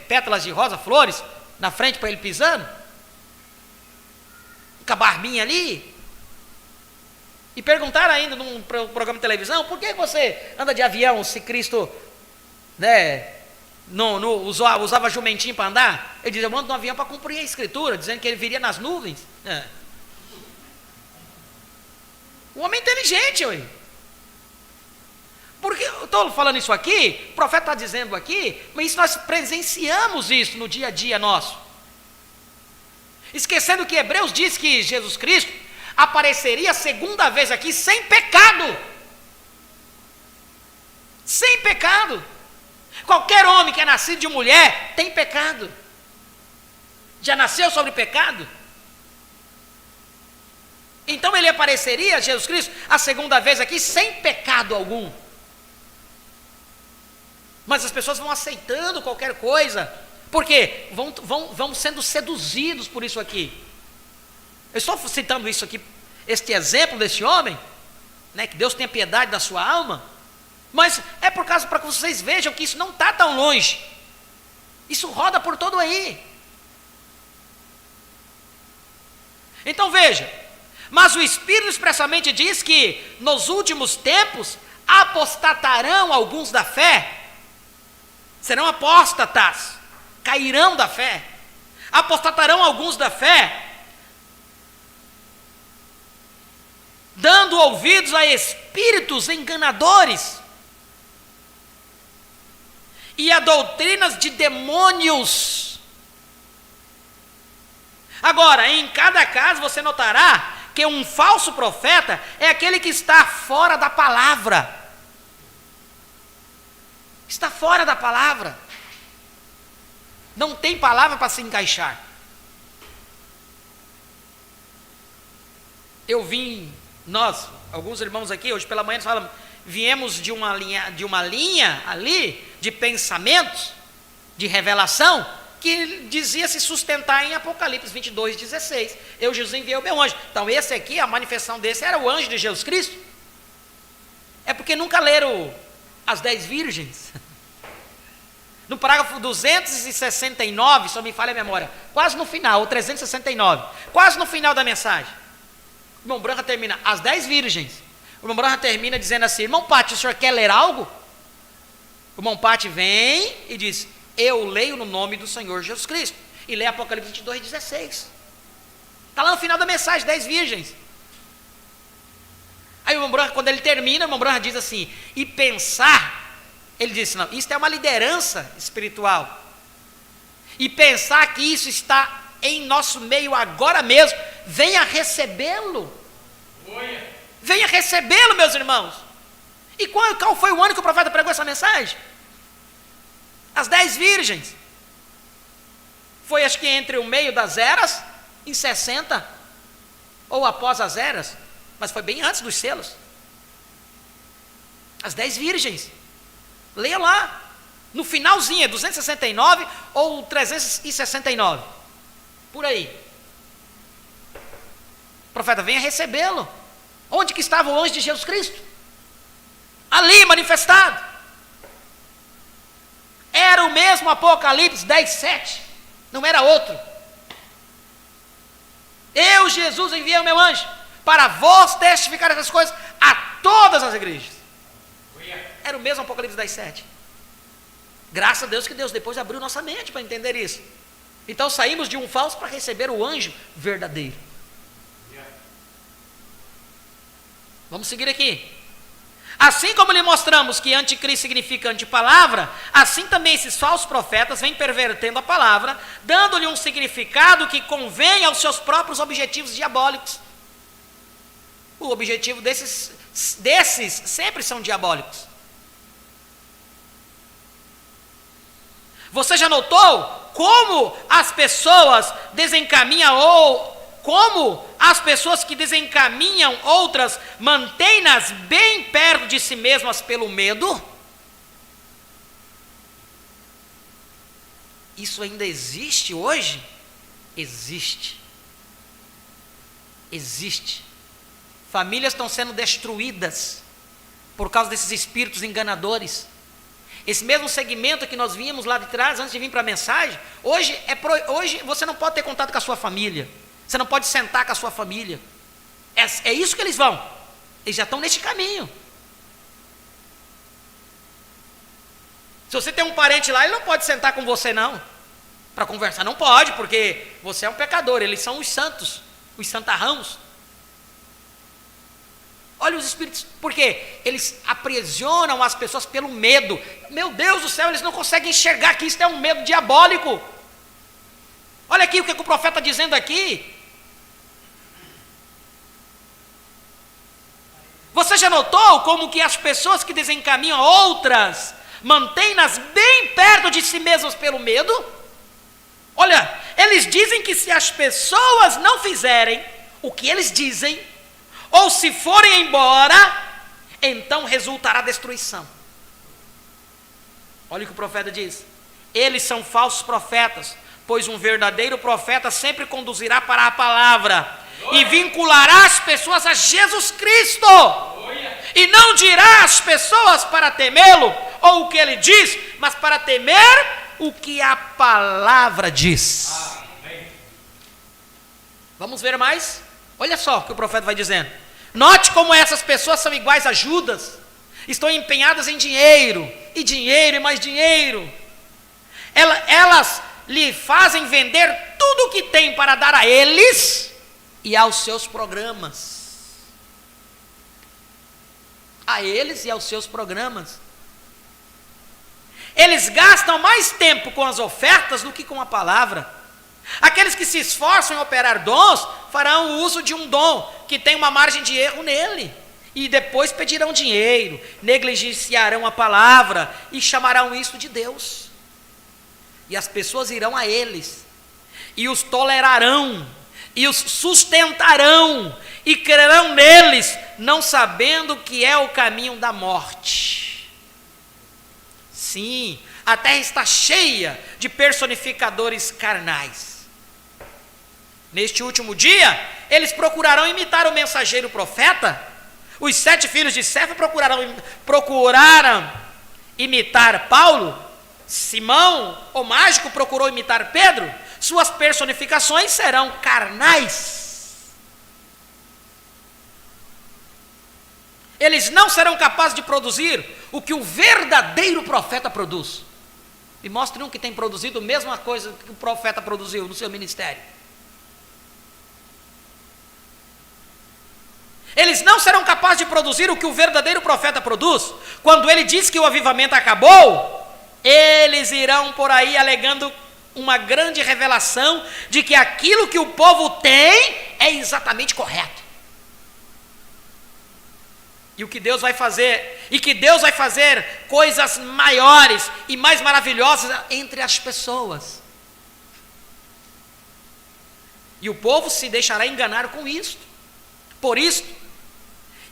pétalas de rosa, flores, na frente para ele pisando, com a barbinha ali. E perguntaram ainda num programa de televisão, por que você anda de avião se Cristo usava jumentinho para andar? Ele diz, eu ando no avião para cumprir a escritura, dizendo que ele viria nas nuvens. O homem é inteligente, ué. Porque eu estou falando isso aqui, o profeta está dizendo aqui, mas isso nós presenciamos isso no dia a dia nosso. Esquecendo que Hebreus diz que Jesus Cristo apareceria a segunda vez aqui sem pecado. Sem pecado. Qualquer homem que é nascido de mulher tem pecado. Já nasceu sobre pecado. Então ele apareceria, Jesus Cristo, a segunda vez aqui sem pecado algum. Mas as pessoas vão aceitando qualquer coisa, porque vão sendo seduzidos por isso aqui. Eu estou citando isso aqui, este exemplo desse homem, que Deus tenha piedade da sua alma, mas é por causa para que vocês vejam que isso não está tão longe. Isso roda por todo aí. Então veja, mas o Espírito expressamente diz que nos últimos tempos apostatarão alguns da fé, serão apóstatas, cairão da fé, apostatarão alguns da fé, dando ouvidos a espíritos enganadores e a doutrinas de demônios. Agora, em cada caso você notará que um falso profeta é aquele que está fora da palavra. Está fora da palavra. Não tem palavra para se encaixar. Alguns irmãos aqui, hoje pela manhã, falam, viemos de uma linha ali, de pensamentos, de revelação, que dizia se sustentar em Apocalipse 22, 16. Eu, Jesus, enviei o meu anjo. Então esse aqui, a manifestação desse era o anjo de Jesus Cristo. É porque nunca leram as 10 virgens. No parágrafo 269, se não me falha a memória, quase no final, ou 369, quase no final da mensagem, o irmão Branca termina, as 10 virgens. O irmão Branca termina dizendo assim, irmão Pati, o senhor quer ler algo? O irmão Pati vem e diz, eu leio no nome do Senhor Jesus Cristo. E lê Apocalipse 22, 16. Está lá no final da mensagem, 10 virgens. Aí o irmão Branca, quando ele termina, o irmão Branca diz assim, e pensar, ele disse, não, isso é uma liderança espiritual. E pensar que isso está em nosso meio agora mesmo, venha recebê-lo. Venha recebê-lo, meus irmãos. E qual foi o ano que o profeta pregou essa mensagem? As 10 virgens. Foi acho que entre o meio das eras, em 60, ou após as eras, mas foi bem antes dos selos. As 10 virgens. Leia lá, no finalzinho, é 269 ou 369, por aí. profeta, venha recebê-lo. Onde que estava o anjo de Jesus Cristo? Ali manifestado. Era o mesmo Apocalipse 10:7, não era outro. Eu, Jesus, enviei o meu anjo para vos testificar essas coisas a todas as igrejas. Era o mesmo Apocalipse 10:7. Graças a Deus que Deus depois abriu nossa mente para entender isso. Então saímos de um falso para receber o anjo verdadeiro. Vamos seguir aqui. Assim como lhe mostramos que anticristo significa antipalavra, assim também esses falsos profetas vêm pervertendo a palavra, dando-lhe um significado que convém aos seus próprios objetivos diabólicos. O objetivo desses sempre são diabólicos. Você já notou como as pessoas desencaminham como as pessoas que desencaminham outras mantêm-nas bem perto de si mesmas pelo medo? Isso ainda existe hoje? Existe. Existe. Famílias estão sendo destruídas por causa desses espíritos enganadores. Esse mesmo segmento que nós vimos lá de trás, antes de vir para a mensagem, hoje você não pode ter contato com a sua família. Você não pode sentar com a sua família. É isso que eles vão. Eles já estão neste caminho. Se você tem um parente lá, ele não pode sentar com você não, para conversar. Não pode, porque você é um pecador. Eles são os santos, os santarrãos. Olha os espíritos, porque eles aprisionam as pessoas pelo medo. Meu Deus do céu, eles não conseguem enxergar que isso é um medo diabólico. Olha aqui o que o profeta está dizendo aqui. Você já notou como que as pessoas que desencaminham outras mantêm-nas bem perto de si mesmas pelo medo? Olha, eles dizem que se as pessoas não fizerem o que eles dizem, ou se forem embora, então resultará destruição. Olha o que o profeta diz. Eles são falsos profetas, pois um verdadeiro profeta sempre conduzirá para a palavra e vinculará as pessoas a Jesus Cristo, e não dirá às pessoas para temê-lo ou o que ele diz, mas para temer o que a palavra diz. Vamos ver mais? Olha só o que o profeta vai dizendo. Note como essas pessoas são iguais a Judas, estão empenhadas em dinheiro, e mais dinheiro. Elas lhe fazem vender tudo o que tem para dar a eles e aos seus programas. A eles e aos seus programas. Eles gastam mais tempo com as ofertas do que com a palavra. Aqueles que se esforçam em operar dons farão uso de um dom que tem uma margem de erro nele, e depois pedirão dinheiro, negligenciarão a palavra e chamarão isso de Deus. E as pessoas irão a eles e os tolerarão e os sustentarão e crerão neles, não sabendo que é o caminho da morte. Sim, a terra está cheia de personificadores carnais. Neste último dia, eles procurarão imitar o mensageiro profeta. Os 7 filhos de Cefa procuraram imitar Paulo. Simão, o mágico, procurou imitar Pedro. Suas personificações serão carnais. Eles não serão capazes de produzir o que o verdadeiro profeta produz. Me mostre um que tem produzido a mesma coisa que o profeta produziu no seu ministério. Eles não serão capazes de produzir o que o verdadeiro profeta produz. Quando ele diz que o avivamento acabou, eles irão por aí alegando uma grande revelação de que aquilo que o povo tem é exatamente correto. E o que Deus vai fazer, e que Deus vai fazer coisas maiores e mais maravilhosas entre as pessoas. E o povo se deixará enganar com isso. Por isso.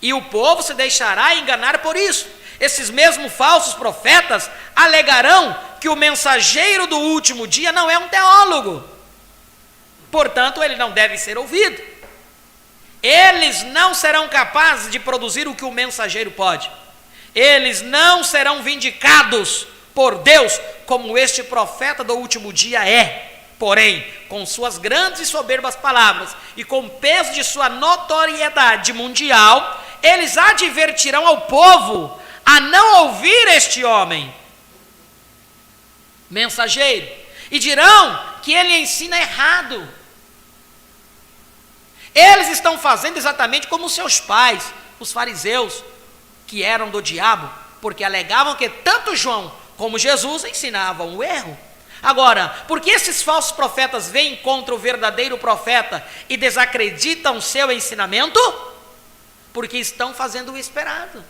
E o povo se deixará enganar por isso. Esses mesmos falsos profetas alegarão que o mensageiro do último dia não é um teólogo. Portanto, ele não deve ser ouvido. eles não serão capazes de produzir o que o mensageiro pode. Eles não serão vindicados por Deus como este profeta do último dia é. Porém, com suas grandes e soberbas palavras e com o peso de sua notoriedade mundial, eles advertirão ao povo a não ouvir este homem, mensageiro, e dirão que ele ensina errado. Eles estão fazendo exatamente como seus pais, os fariseus, que eram do diabo, porque alegavam que tanto João como Jesus ensinavam o erro. Agora, por que esses falsos profetas vêm contra o verdadeiro profeta e desacreditam seu ensinamento? Porque estão fazendo o esperado.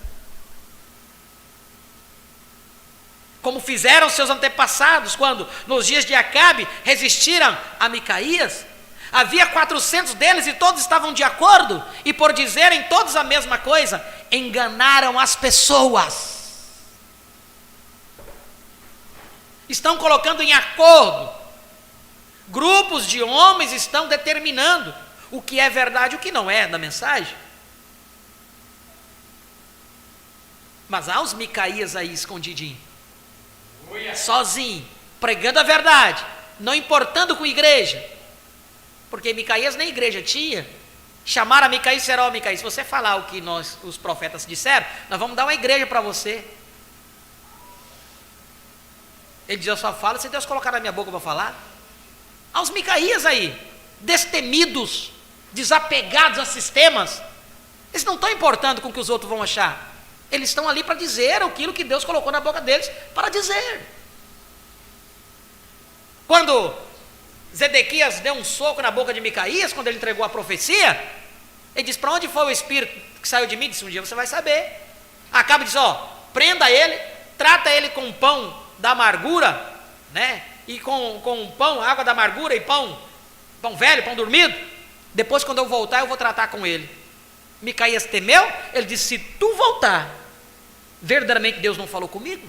Como fizeram seus antepassados, quando nos dias de Acabe resistiram a Micaías. Havia 400 deles e todos estavam de acordo, e por dizerem todos a mesma coisa, enganaram as pessoas. Estão colocando em acordo. Grupos de homens estão determinando o que é verdade e o que não é da mensagem. Mas há os Micaías aí escondidinho, sozinho, pregando a verdade, não importando com a igreja, porque Micaías nem igreja tinha. Chamaram a Micaías e disseram: ó, Micaías, se você falar o que os profetas disseram, nós vamos dar uma igreja para você. Ele diz: eu só falo se Deus colocar na minha boca para falar. Há os Micaías aí, destemidos, desapegados a sistemas. Eles não estão importando com o que os outros vão achar. Eles estão ali para dizer aquilo que Deus colocou na boca deles para dizer. Quando Zedequias deu um soco na boca de Micaías, quando ele entregou a profecia, ele disse: para onde foi o espírito que saiu de mim? Disse: um dia você vai saber. Acaba e diz: ó, prenda ele, trata ele com pão da amargura, né? E com pão, água da amargura e pão velho, pão dormido. Depois, quando eu voltar, eu vou tratar com ele. Micaías temeu. Ele disse: se tu voltar, verdadeiramente Deus não falou comigo?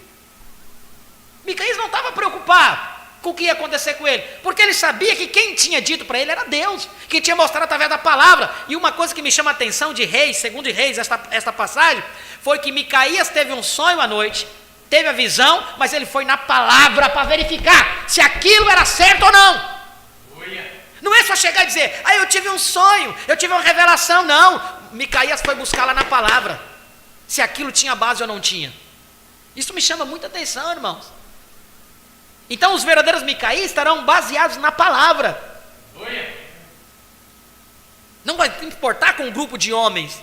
Micaías não estava preocupado com o que ia acontecer com ele, porque ele sabia que quem tinha dito para ele era Deus, que tinha mostrado através da palavra. E uma coisa que me chama a atenção de Reis, segundo de Reis, esta passagem, foi que Micaías teve um sonho à noite, teve a visão, mas ele foi na palavra para verificar se aquilo era certo ou não. Não é só chegar e dizer: ah, eu tive um sonho, eu tive uma revelação. Não, Micaías foi buscar lá na palavra se aquilo tinha base ou não tinha. Isso me chama muita atenção, irmãos. Então os verdadeiros Micaías estarão baseados na palavra. Não vai importar com um grupo de homens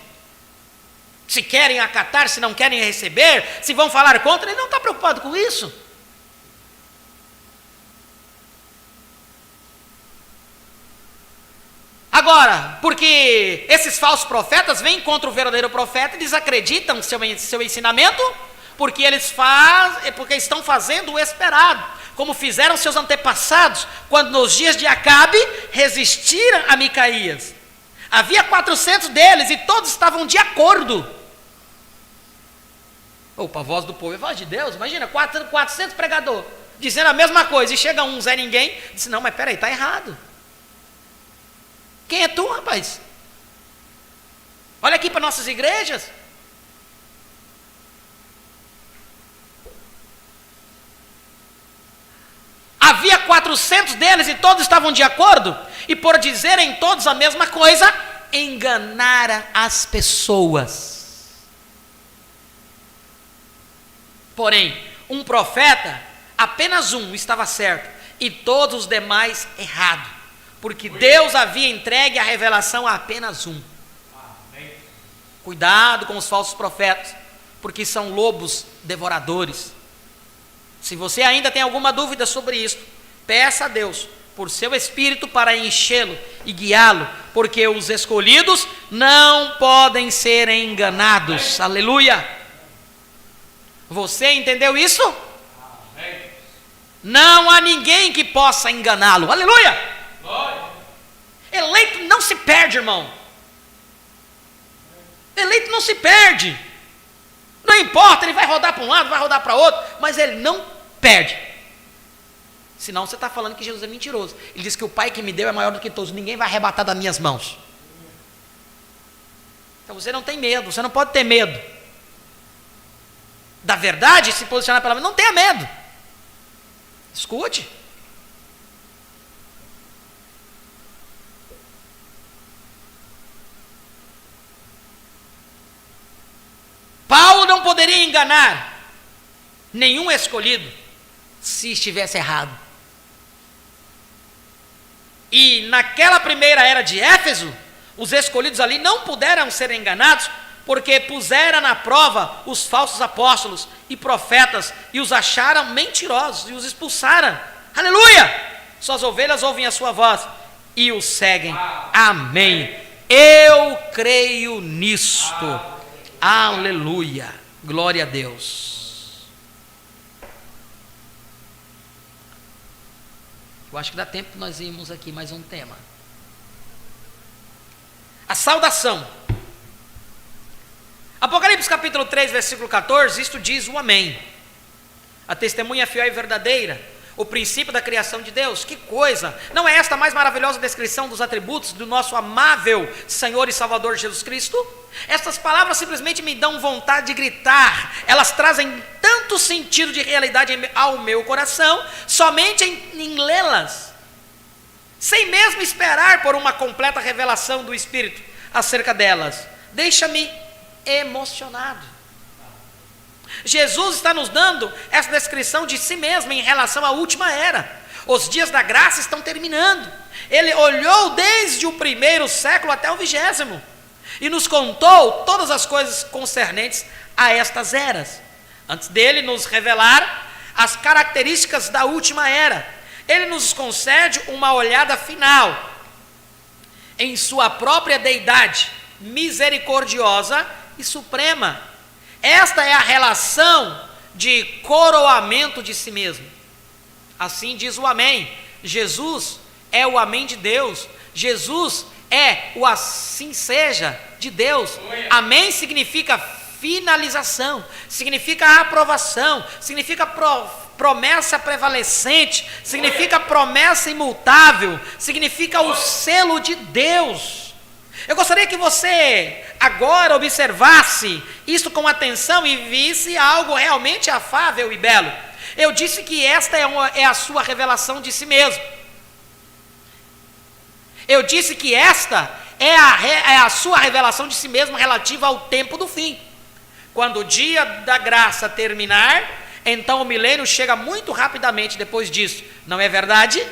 se querem acatar, se não querem receber, se vão falar contra. Ele não está preocupado com isso. Agora, porque esses falsos profetas vêm contra o verdadeiro profeta e desacreditam seu ensinamento, porque porque estão fazendo o esperado, como fizeram seus antepassados, quando nos dias de Acabe resistiram a Micaías. Havia 400 deles e todos estavam de acordo. Opa, a voz do povo é voz de Deus. Imagina, 400 pregadores dizendo a mesma coisa, e chega um Zé Ninguém e diz: não, mas peraí, está errado. Quem é tu, rapaz? Olha aqui para nossas igrejas. Havia 400 deles e todos estavam de acordo, e por dizerem todos a mesma coisa, enganaram as pessoas. Porém, um profeta, apenas um estava certo, e todos os demais errado, porque Deus havia entregue a revelação a apenas um. Cuidado com os falsos profetas, porque são lobos devoradores. Se você ainda tem alguma dúvida sobre isso, peça a Deus por seu Espírito para enchê-lo e guiá-lo, porque os escolhidos não podem ser enganados. Aleluia! Você entendeu isso? Não há ninguém que possa enganá-lo. Aleluia! Eleito não se perde, irmão. Eleito não se perde. Não importa, ele vai rodar para um lado, vai rodar para outro, mas ele não perde. Senão você está falando que Jesus é mentiroso. Ele diz que o Pai que me deu é maior do que todos, ninguém vai arrebatar das minhas mãos. Então você não tem medo, você não pode ter medo da verdade, se posicionar pela verdade. Não tenha medo. Escute. Paulo não poderia enganar nenhum escolhido se estivesse errado. E naquela primeira era de Éfeso, os escolhidos ali não puderam ser enganados, porque puseram na prova os falsos apóstolos e profetas e os acharam mentirosos e os expulsaram. Aleluia! Suas ovelhas ouvem a sua voz e os seguem. Amém. Eu creio nisto. Aleluia. Glória a Deus. Eu acho que dá tempo que nós irmos aqui mais um tema. A saudação. Apocalipse capítulo 3, versículo 14, isto diz o amém. A testemunha fiel e verdadeira, o princípio da criação de Deus. Que coisa! Não é esta a mais maravilhosa descrição dos atributos do nosso amável Senhor e Salvador Jesus Cristo? Estas palavras simplesmente me dão vontade de gritar. Elas trazem tanto sentido de realidade ao meu coração, somente em lê-las, sem mesmo esperar por uma completa revelação do Espírito acerca delas. Deixa-me emocionado. Jesus está nos dando essa descrição de si mesmo em relação à última era. Os dias da graça estão terminando. Ele olhou desde o primeiro século até o 20º e nos contou todas as coisas concernentes a estas eras, antes dele nos revelar as características da última era. Ele nos concede uma olhada final em sua própria deidade misericordiosa e suprema. Esta é a relação de coroamento de si mesmo. Assim diz o amém. Jesus é o amém de Deus. Jesus é o assim seja de Deus. Amém significa finalização, significa aprovação, significa promessa prevalecente, significa promessa imutável, significa o selo de Deus. Eu gostaria que você agora observasse isso com atenção e visse algo realmente afável e belo. Eu disse que esta é a sua revelação de si mesmo. Eu disse que esta é a sua revelação de si mesmo relativa ao tempo do fim. Quando o dia da graça terminar, então o milênio chega muito rapidamente depois disso. Não é verdade?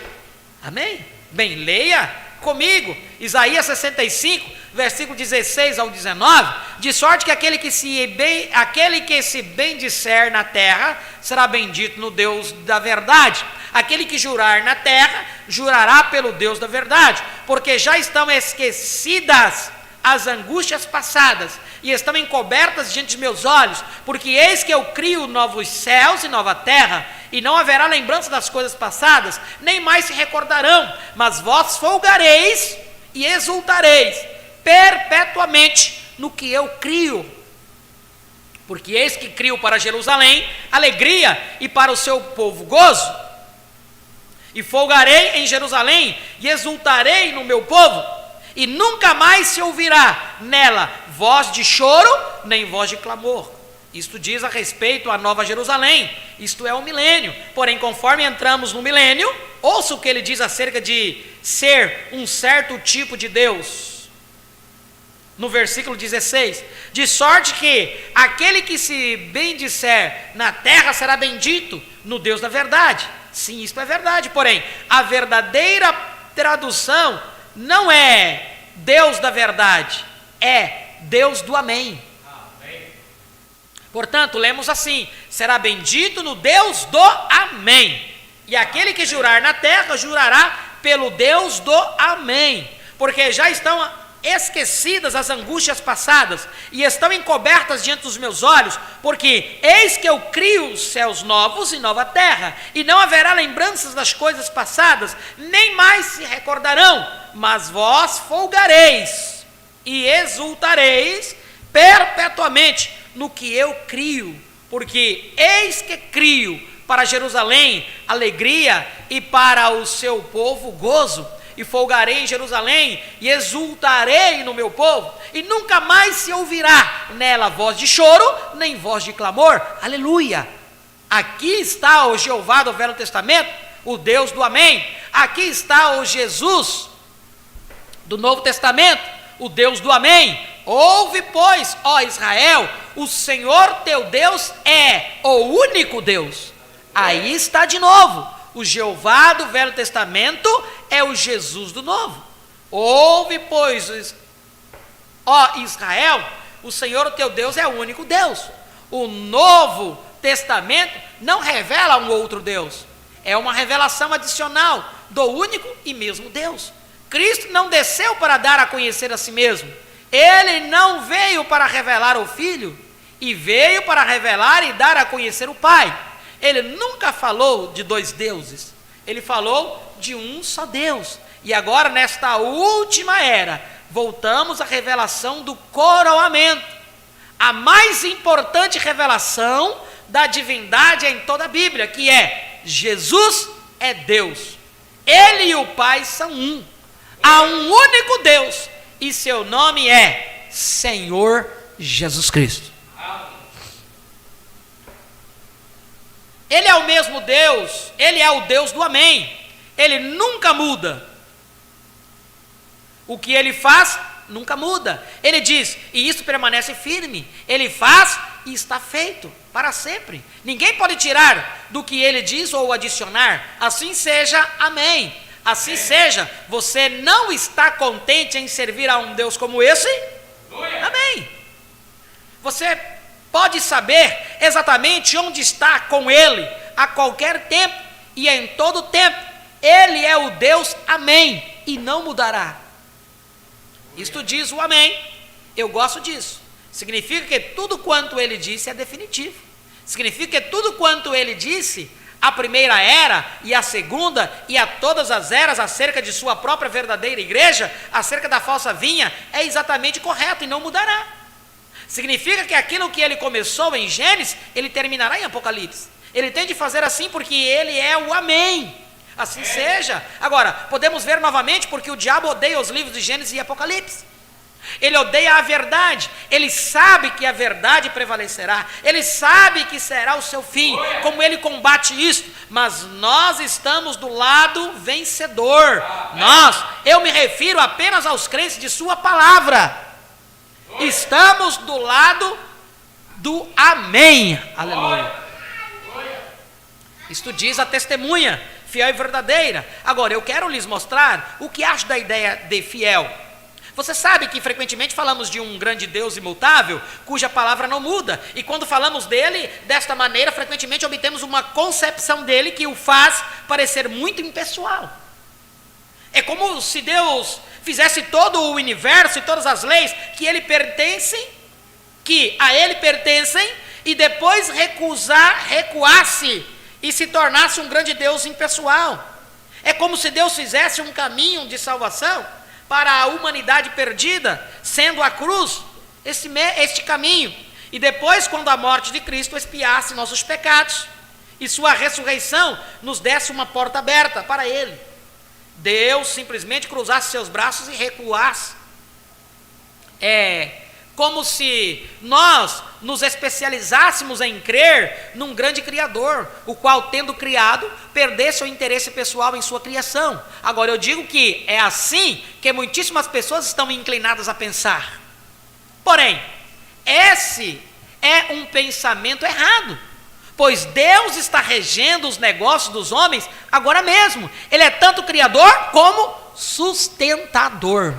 Amém? Bem, leia comigo Isaías 65, versículo 16 ao 19, de sorte que aquele que se bendisser na terra será bendito no Deus da verdade. Aquele que jurar na terra jurará pelo Deus da verdade, porque já estão esquecidas as angústias passadas e estão encobertas diante de meus olhos, porque eis que eu crio novos céus e nova terra, e não haverá lembrança das coisas passadas, nem mais se recordarão, mas vós folgareis e exultareis perpetuamente no que eu crio. Porque eis que crio para Jerusalém alegria e para o seu povo gozo, e folgarei em Jerusalém e exultarei no meu povo, e nunca mais se ouvirá nela voz de choro, nem voz de clamor. Isto diz a respeito à Nova Jerusalém, isto é o milênio. Porém, conforme entramos no milênio, ouça o que ele diz acerca de ser um certo tipo de Deus. No versículo 16, de sorte que aquele que se bendisser na terra será bendito no Deus da verdade. Sim, isto é verdade, porém, a verdadeira tradução não é Deus da verdade, é Deus do amém. Portanto, lemos assim: será bendito no Deus do amém. E aquele que jurar na terra, jurará pelo Deus do amém. Porque já estão esquecidas as angústias passadas, e estão encobertas diante dos meus olhos, porque eis que eu crio céus novos e nova terra, e não haverá lembranças das coisas passadas, nem mais se recordarão, mas vós folgareis e exultareis perpetuamente no que eu crio, porque eis que crio para Jerusalém alegria e para o seu povo gozo. e folgarei em Jerusalém, e exultarei no meu povo, e nunca mais se ouvirá nela voz de choro, nem voz de clamor. Aleluia! Aqui está o Jeová do Velho Testamento, o Deus do Amém. Aqui está o Jesus do Novo Testamento, o Deus do Amém. Ouve, pois, ó Israel, o Senhor teu Deus é o único Deus. Aí está de novo, o Jeová do Velho Testamento é o Jesus do Novo. Ouve, pois, ó Israel, o Senhor teu Deus é o único Deus. O Novo Testamento não revela um outro Deus, é uma revelação adicional do único e mesmo Deus. Cristo não desceu para dar a conhecer a si mesmo, ele não veio para revelar o Filho, e veio para revelar e dar a conhecer o Pai. Ele nunca falou de dois deuses, ele falou de um só Deus. E agora, nesta última era, voltamos à revelação do coroamento, a mais importante revelação da divindade em toda a Bíblia, que é: Jesus é Deus, ele e o Pai são um. Há um único Deus, e seu nome é Senhor Jesus Cristo. Ele é o mesmo Deus, ele é o Deus do Amém, ele nunca muda. O que ele faz, nunca muda. Ele diz, e isso permanece firme. Ele faz e está feito para sempre. Ninguém pode tirar do que ele diz ou adicionar. Assim seja, amém. Assim seja. Você não está contente em servir a um Deus como esse? Amém. Você pode saber exatamente onde está com ele a qualquer tempo e em todo tempo. Ele é o Deus amém e não mudará. Isto diz o amém. Eu gosto disso. Significa que tudo quanto ele disse é definitivo. Significa que tudo quanto ele disse, a primeira era e a segunda e a todas as eras acerca de sua própria verdadeira igreja, acerca da falsa vinha, é exatamente correto e não mudará. Significa que aquilo que ele começou em Gênesis, ele terminará em Apocalipse. Ele tem de fazer assim porque ele é o amém. Assim seja. Agora, podemos ver novamente porque o diabo odeia os livros de Gênesis e Apocalipse. Ele odeia a verdade, ele sabe que a verdade prevalecerá, ele sabe que será o seu fim, como ele combate isso, mas nós estamos do lado vencedor. Eu me refiro apenas aos crentes de sua palavra, estamos do lado do amém. Aleluia. Isto diz a testemunha fiel e verdadeira. Agora, eu quero lhes mostrar o que acho da ideia de fiel. Você sabe que frequentemente falamos de um grande Deus imutável, cuja palavra não muda, e quando falamos dele desta maneira, frequentemente obtemos uma concepção dele que o faz parecer muito impessoal. É como se Deus fizesse todo o universo e todas as leis que a ele pertencem, e depois recuasse e se tornasse um grande Deus impessoal. É como se Deus fizesse um caminho de salvação para a humanidade perdida, sendo a cruz este caminho, e depois, quando a morte de Cristo expiasse nossos pecados, e sua ressurreição nos desse uma porta aberta para ele, Deus simplesmente cruzasse seus braços e recuasse. É como se nós nos especializássemos em crer num grande Criador, o qual, tendo criado, perdesse o interesse pessoal em sua criação. Agora, eu digo que é assim que muitíssimas pessoas estão inclinadas a pensar. Porém, esse é um pensamento errado, pois Deus está regendo os negócios dos homens agora mesmo. Ele é tanto Criador como sustentador.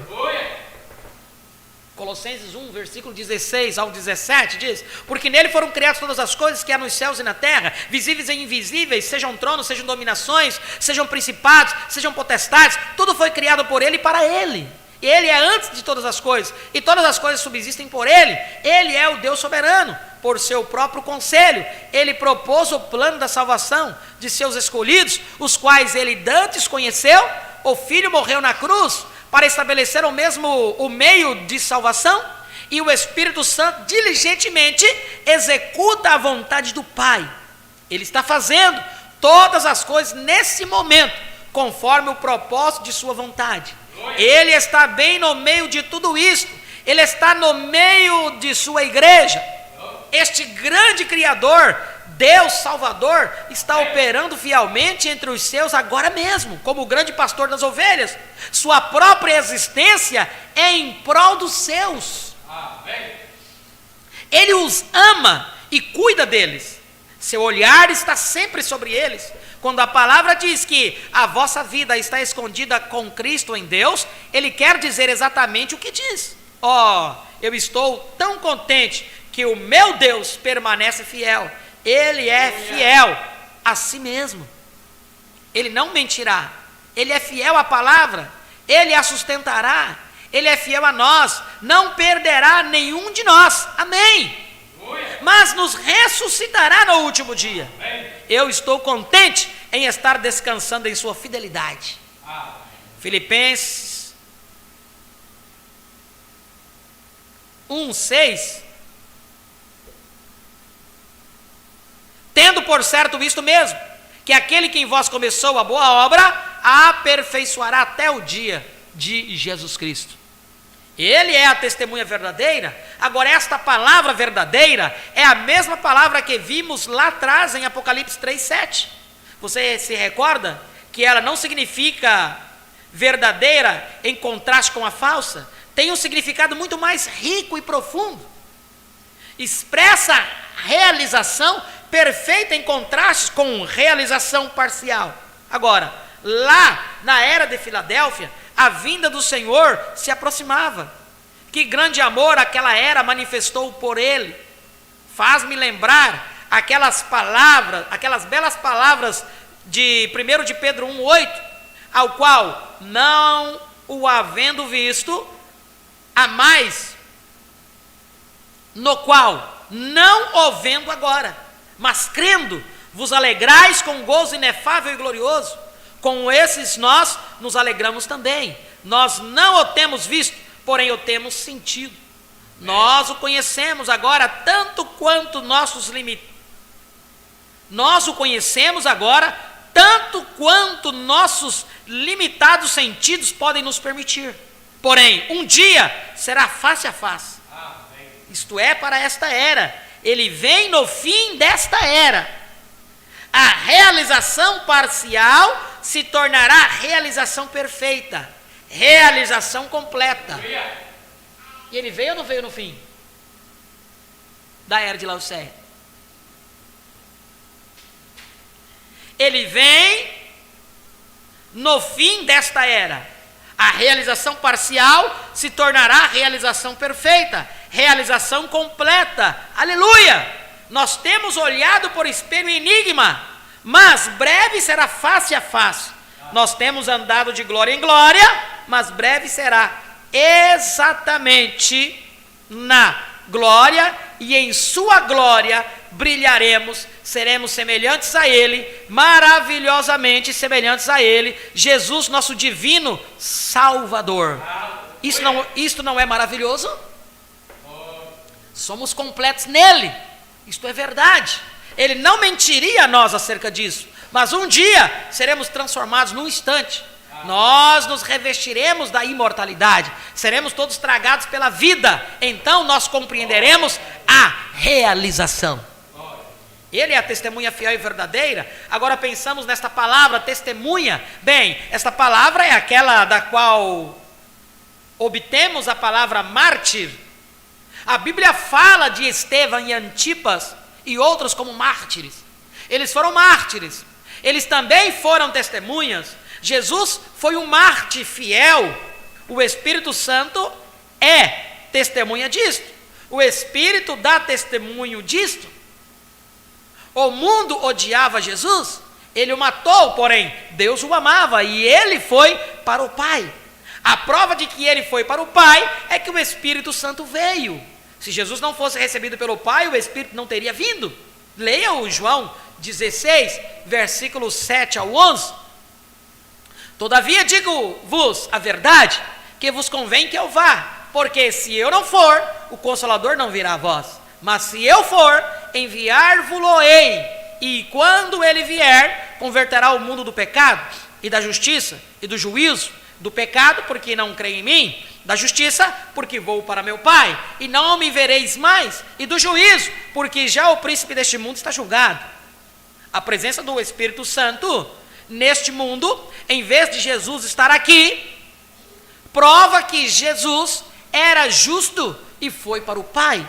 Colossenses 1, versículo 16 ao 17 diz: porque nele foram criadas todas as coisas que há nos céus e na terra, visíveis e invisíveis, sejam tronos, sejam dominações, sejam principados, sejam potestades, tudo foi criado por ele e para ele. Ele é antes de todas as coisas, e todas as coisas subsistem por ele. Ele é o Deus soberano, por seu próprio conselho. Ele propôs o plano da salvação de seus escolhidos, os quais ele dantes conheceu. O Filho morreu na cruz para estabelecer o meio de salvação, e o Espírito Santo diligentemente executa a vontade do Pai. Ele está fazendo todas as coisas nesse momento, conforme o propósito de sua vontade. Ele está bem no meio de tudo isso. Ele está no meio de sua igreja. Este grande Criador, Deus Salvador, está operando fielmente entre os seus agora mesmo, como o grande pastor das ovelhas. Sua própria existência é em prol dos seus. Ele os ama e cuida deles. Seu olhar está sempre sobre eles. Quando a palavra diz que a vossa vida está escondida com Cristo em Deus, Ele quer dizer exatamente o que diz. Eu estou tão contente que o meu Deus permanece fiel. Ele é fiel a si mesmo. Ele não mentirá. Ele é fiel à palavra. Ele a sustentará. Ele é fiel a nós. Não perderá nenhum de nós. Amém. Mas nos ressuscitará no último dia. Eu estou contente em estar descansando em sua fidelidade. Filipenses 1:6. Tendo por certo isto mesmo, que aquele que em vós começou a boa obra, a aperfeiçoará até o dia de Jesus Cristo. Ele é a testemunha verdadeira. Agora, esta palavra verdadeira é a mesma palavra que vimos lá atrás em Apocalipse 3:7. Você se recorda que ela não significa verdadeira em contraste com a falsa? Tem um significado muito mais rico e profundo. Expressa realização perfeita em contraste com realização parcial. Agora, lá na era de Filadélfia, a vinda do Senhor se aproximava. Que grande amor aquela era manifestou por ele. Faz-me lembrar aquelas palavras, aquelas belas palavras de 1 de Pedro 1:8, ao qual, não o havendo visto, a mais, no qual, não o vendo agora, mas crendo, vos alegrais com gozo inefável e glorioso. Com esses nós nos alegramos também. Nós não o temos visto, porém o temos sentido. Nós o conhecemos agora tanto quanto nossos limites. Nós o conhecemos agora tanto quanto nossos limitados sentidos podem nos permitir. Porém, um dia será face a face. Isto é, para esta era. Ele vem no fim desta era. A realização parcial se tornará realização perfeita, realização completa. E ele veio ou não veio no fim da era de Laodiceia? Ele vem no fim desta era. A realização parcial se tornará realização perfeita, realização completa. Aleluia! Nós temos olhado por espelho e enigma, mas breve será face a face. Nós temos andado de glória em glória, mas breve será exatamente na glória, e em sua glória brilharemos, seremos semelhantes a Ele, maravilhosamente semelhantes a Ele, Jesus, nosso divino Salvador. Isto não é maravilhoso? Somos completos nele. Isto é verdade. Ele não mentiria a nós acerca disso. Mas um dia seremos transformados num instante. Nós nos revestiremos da imortalidade. Seremos todos tragados pela vida. Então nós compreenderemos a realização. Ele é a testemunha fiel e verdadeira. Agora pensamos nesta palavra testemunha. Bem, esta palavra é aquela da qual obtemos a palavra mártir. A Bíblia fala de Estevão e Antipas e outros como mártires. Eles foram mártires. Eles também foram testemunhas. Jesus foi um mártir fiel. O Espírito Santo é testemunha disto. O Espírito dá testemunho disto. O mundo odiava Jesus. Ele o matou, porém Deus o amava e ele foi para o Pai. A prova de que ele foi para o Pai é que o Espírito Santo veio. Se Jesus não fosse recebido pelo Pai, o Espírito não teria vindo. Leia o João 16, versículos 7 ao 11. Todavia digo-vos a verdade, que vos convém que eu vá, porque se eu não for, o Consolador não virá a vós. Mas se eu for, enviar-vos-lo-ei, e quando ele vier, converterá o mundo do pecado, e da justiça, e do juízo, do pecado, porque não creem em mim, da justiça, porque vou para meu Pai, e não me vereis mais, e do juízo, porque já o príncipe deste mundo está julgado. A presença do Espírito Santo neste mundo, em vez de Jesus estar aqui, prova que Jesus era justo e foi para o Pai.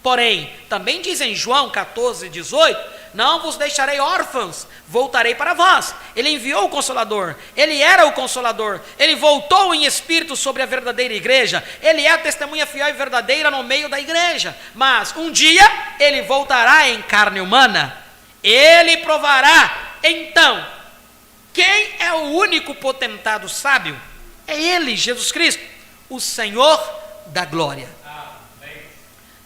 Porém, também diz em João 14:18, não vos deixarei órfãos, voltarei para vós. Ele enviou o Consolador, Ele era o Consolador, Ele voltou em espírito sobre a verdadeira igreja, Ele é a testemunha fiel e verdadeira no meio da igreja, mas um dia Ele voltará em carne humana, Ele provará. Então, quem é o único potentado sábio? É Ele, Jesus Cristo, o Senhor da glória.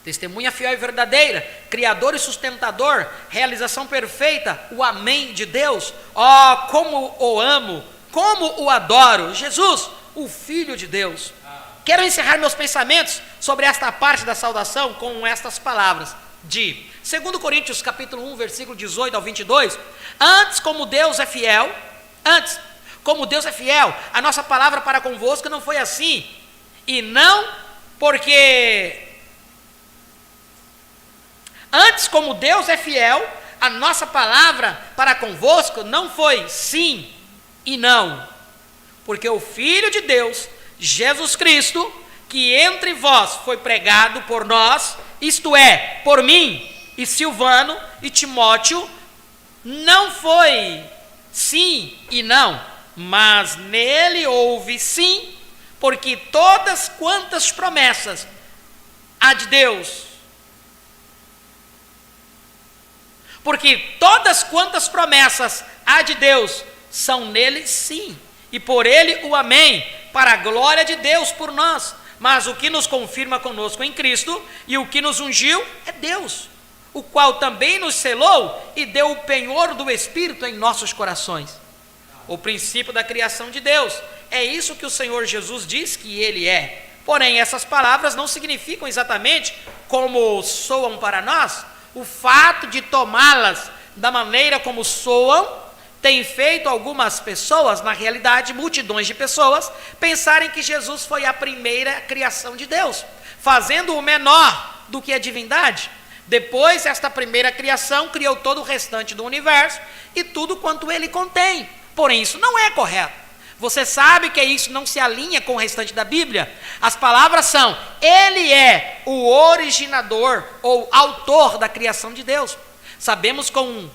Testemunha fiel e verdadeira, Criador e sustentador, realização perfeita, o Amém de Deus. Oh, como o amo, como o adoro, Jesus, o Filho de Deus. Quero encerrar meus pensamentos sobre esta parte da saudação com estas palavras de 2 Coríntios capítulo 1, versículo 18 ao 22. Antes, como Deus é fiel, a nossa palavra para convosco não foi assim, e não porque... Antes, como Deus é fiel, a nossa palavra para convosco não foi sim e não, porque o Filho de Deus, Jesus Cristo, que entre vós foi pregado por nós, isto é, por mim e Silvano e Timóteo, não foi sim e não, mas nele houve sim, porque todas quantas promessas há de Deus, porque todas quantas promessas há de Deus são nele sim, e por ele o amém, para a glória de Deus por nós. Mas o que nos confirma conosco em Cristo e o que nos ungiu é Deus, o qual também nos selou e deu o penhor do Espírito em nossos corações. O princípio da criação de Deus, é isso que o Senhor Jesus diz que ele é. Porém, essas palavras não significam exatamente como soam para nós. O fato de tomá-las da maneira como soam tem feito algumas pessoas, na realidade multidões de pessoas, pensarem que Jesus foi a primeira criação de Deus, fazendo-o menor do que a divindade. Depois, esta primeira criação criou todo o restante do universo e tudo quanto ele contém. Porém, isso não é correto. Você sabe que isso não se alinha com o restante da Bíblia. As palavras são: Ele é o originador ou autor da criação de Deus. Sabemos com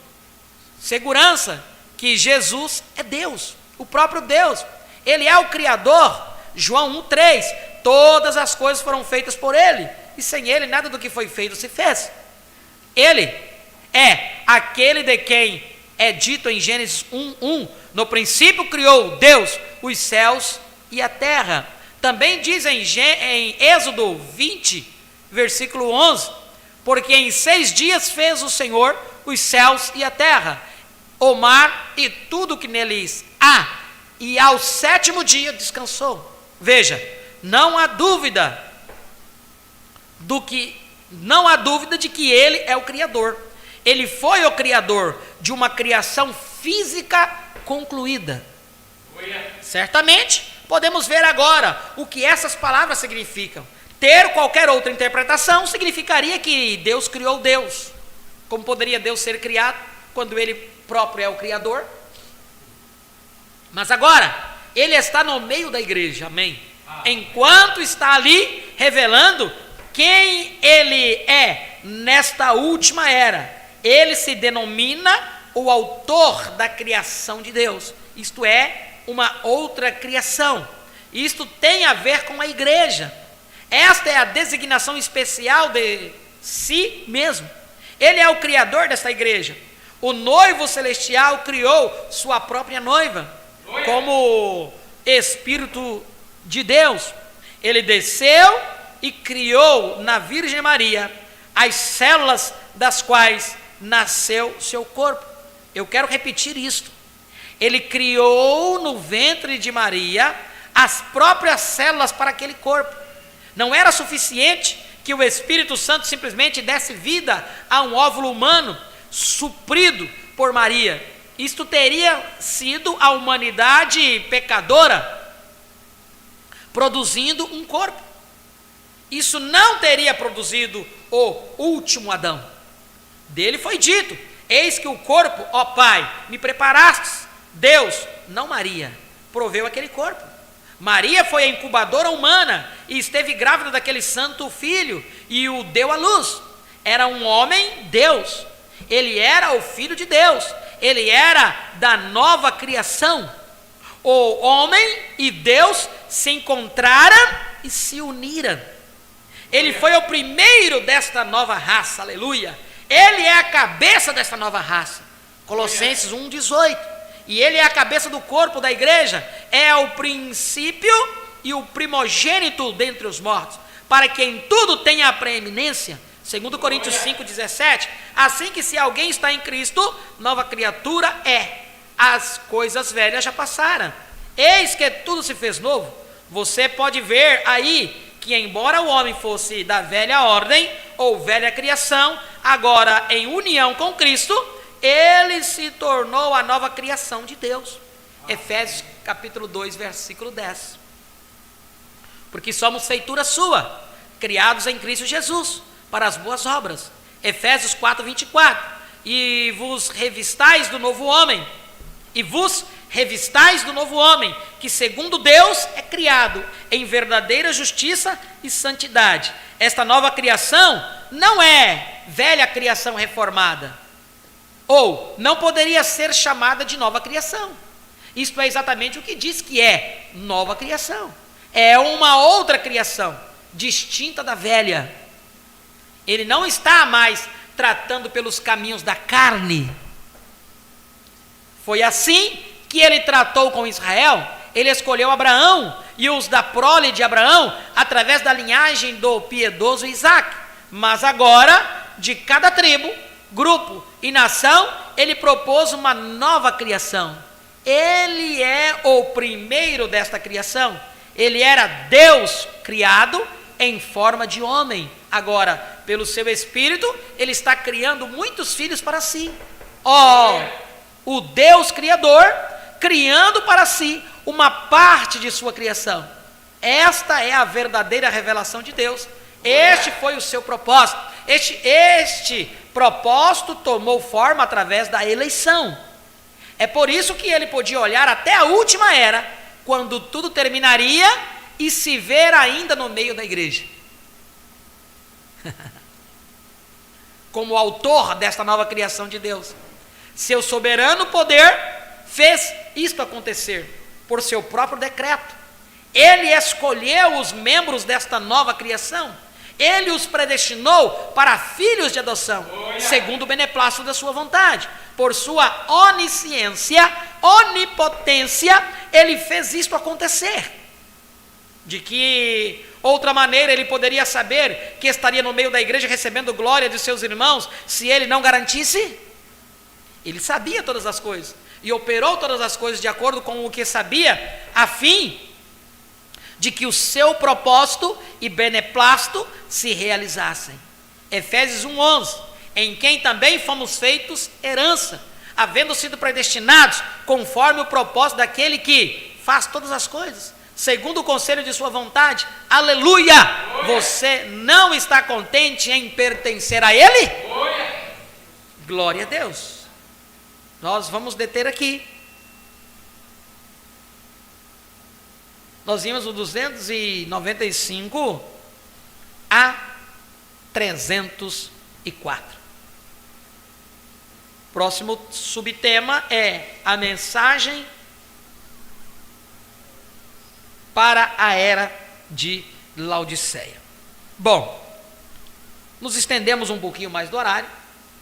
segurança que Jesus é Deus, o próprio Deus. Ele é o Criador. João 1,3: todas as coisas foram feitas por Ele, e sem Ele nada do que foi feito se fez. Ele é aquele de quem é dito em Gênesis 1:1, no princípio criou Deus os céus e a terra. Também diz em Êxodo 20, versículo 11, porque em 6 dias fez o Senhor os céus e a terra, o mar e tudo que neles há, e ao 7º dia descansou. Veja, não há dúvida de que ele é o Criador. Ele foi o Criador de uma criação física concluída. Certamente, podemos ver agora o que essas palavras significam. Ter qualquer outra interpretação significaria que Deus criou Deus. Como poderia Deus ser criado quando Ele próprio é o Criador? Mas agora, Ele está no meio da igreja, amém? Enquanto está ali revelando quem Ele é nesta última era. Ele se denomina o autor da criação de Deus, isto é, uma outra criação. Isto tem a ver com a igreja. Esta é a designação especial de si mesmo. Ele é o criador desta igreja. O noivo celestial criou sua própria noiva, como Espírito de Deus. Ele desceu e criou na Virgem Maria as células das quais nasceu seu corpo. Eu quero repetir isto. Ele criou no ventre de Maria as próprias células para aquele corpo. Não era suficiente que o Espírito Santo simplesmente desse vida a um óvulo humano suprido por Maria. isto teria sido a humanidade pecadora produzindo um corpo. Isso não teria produzido o último Adão. Dele foi dito: eis que o corpo, ó Pai, me preparastes. Deus, não Maria, proveu aquele corpo. Maria foi a incubadora humana e esteve grávida daquele santo filho e o deu à luz. Era um homem Deus, ele era o filho de Deus, ele era da nova criação. O homem e Deus se encontraram e se uniram. Ele foi o primeiro desta nova raça, aleluia. Ele é a cabeça desta nova raça, Colossenses 1,18. E ele é a cabeça do corpo da igreja, é o princípio e o primogênito dentre os mortos, para que em tudo tenha a preeminência, segundo Coríntios 5,17, assim que se alguém está em Cristo, nova criatura é, as coisas velhas já passaram, eis que tudo se fez novo. Você pode ver aí, que embora o homem fosse da velha ordem, ou velha criação, agora em união com Cristo, ele se tornou a nova criação de Deus. Efésios capítulo 2, versículo 10. Porque somos feitura sua, criados em Cristo Jesus, para as boas obras. Efésios 4, 24. E vos revistais do novo homem, que segundo Deus é criado em verdadeira justiça e santidade. Esta nova criação não é velha criação reformada, ou não poderia ser chamada de nova criação. Isto é exatamente o que diz que é nova criação. É uma outra criação, distinta da velha. Ele não está mais tratando pelos caminhos da carne. Foi assim que ele tratou com Israel. Ele escolheu Abraão e os da prole de Abraão através da linhagem do piedoso Isaque. Mas agora, de cada tribo, grupo e nação, ele propôs uma nova criação. Ele é o primeiro desta criação. Ele era Deus criado em forma de homem. Agora, pelo seu Espírito, ele está criando muitos filhos para si. O Deus Criador, criando para si uma parte de sua criação. Esta é a verdadeira revelação de Deus. Este foi o seu propósito. Este propósito tomou forma através da eleição. É por isso que ele podia olhar até a última era, quando tudo terminaria, e se ver ainda no meio da igreja. Como autor desta nova criação de Deus. Seu soberano poder fez isto acontecer por seu próprio decreto. Ele escolheu os membros desta nova criação. Ele os predestinou para filhos de adoção, segundo o beneplácito da sua vontade. Por sua onisciência, onipotência, ele fez isto acontecer. De que outra maneira ele poderia saber que estaria no meio da igreja recebendo glória de seus irmãos, se ele não garantisse? Ele sabia todas as coisas, e operou todas as coisas de acordo com o que sabia, a fim de que o seu propósito e beneplácito se realizassem. Efésios 1:11, em quem também fomos feitos herança, havendo sido predestinados conforme o propósito daquele que faz todas as coisas, segundo o conselho de sua vontade. Aleluia! Você não está contente em pertencer a Ele? Glória a Deus. Nós vamos deter aqui. Nós vimos o 295 a 304. Próximo subtema é a mensagem para a era de Laodiceia. Bom, nos estendemos um pouquinho mais do horário,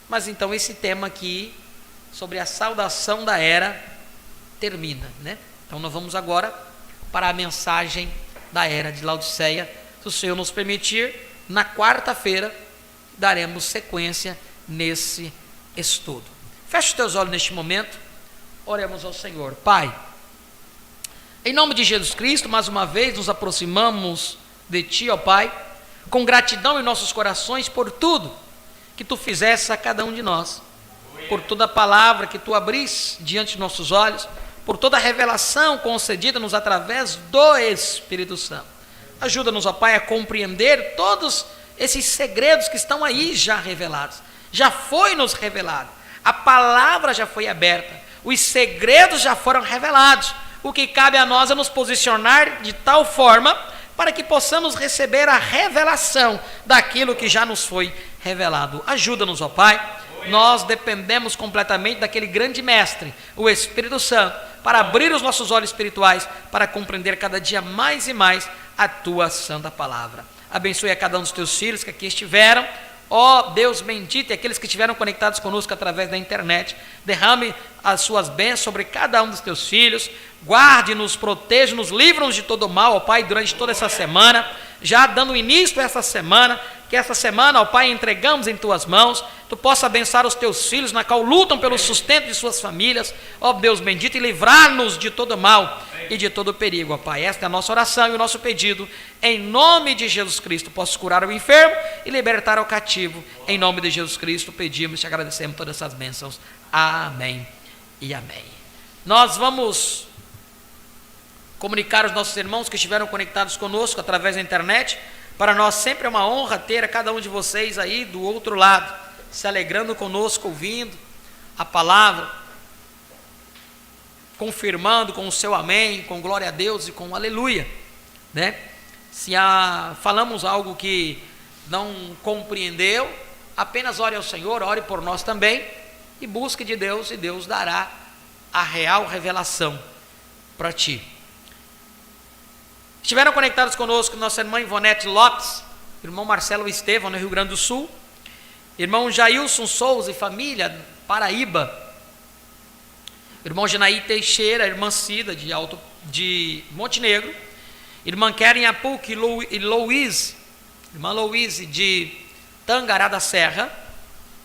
mas então esse tema aqui, sobre a saudação da era, termina, né? Então nós vamos agora para a mensagem da era de Laodiceia. Se o Senhor nos permitir, na quarta-feira daremos sequência nesse estudo. Feche os teus olhos neste momento, oremos ao Senhor. Pai, em nome de Jesus Cristo, mais uma vez nos aproximamos de Ti, ó Pai, com gratidão em nossos corações por tudo que Tu fizeste a cada um de nós. por toda palavra que tu abris diante de nossos olhos, por toda revelação concedida-nos através do Espírito Santo. Ajuda-nos, ó Pai, a compreender todos esses segredos que estão aí já revelados. Já foi nos revelado, a palavra já foi aberta, os segredos já foram revelados. O que cabe a nós é nos posicionar de tal forma para que possamos receber a revelação daquilo que já nos foi revelado. Ajuda-nos, ó Pai. Nós dependemos completamente daquele grande mestre, o Espírito Santo, para abrir os nossos olhos espirituais, para compreender cada dia mais e mais a tua santa palavra. Abençoe a cada um dos teus filhos que aqui estiveram, ó Deus bendito, e aqueles que estiveram conectados conosco através da internet. Derrame as suas bênçãos sobre cada um dos teus filhos, guarde-nos, proteja-nos, livra-nos de todo mal, ó Pai, durante toda essa semana, já dando início a essa semana, que essa semana, ó Pai, entregamos em tuas mãos, tu possa abençoar os teus filhos, na qual lutam pelo sustento de suas famílias, ó Deus bendito, e livrar-nos de todo mal e de todo perigo, ó Pai. Esta é a nossa oração e o nosso pedido, em nome de Jesus Cristo. Posso curar o enfermo e libertar o cativo, em nome de Jesus Cristo pedimos e te agradecemos todas essas bênçãos, amém e amém. Nós vamos comunicar aos nossos irmãos que estiveram conectados conosco através da internet. Para nós sempre é uma honra ter a cada um de vocês aí do outro lado, se alegrando conosco, ouvindo a palavra, confirmando com o seu amém, com glória a Deus e com aleluia, né? Se falamos algo que não compreendeu, apenas ore ao Senhor, ore por nós também, e busque de Deus, e Deus dará a real revelação para ti. Estiveram conectados conosco nossa irmã Ivonete Lopes, irmão Marcelo Estevão, no Rio Grande do Sul, irmão Jailson Souza e família, Paraíba, irmão Genaí Teixeira, irmã Cida, de Montenegro, irmã Keren Apuc e Louise, irmã Louise, de Tangará da Serra,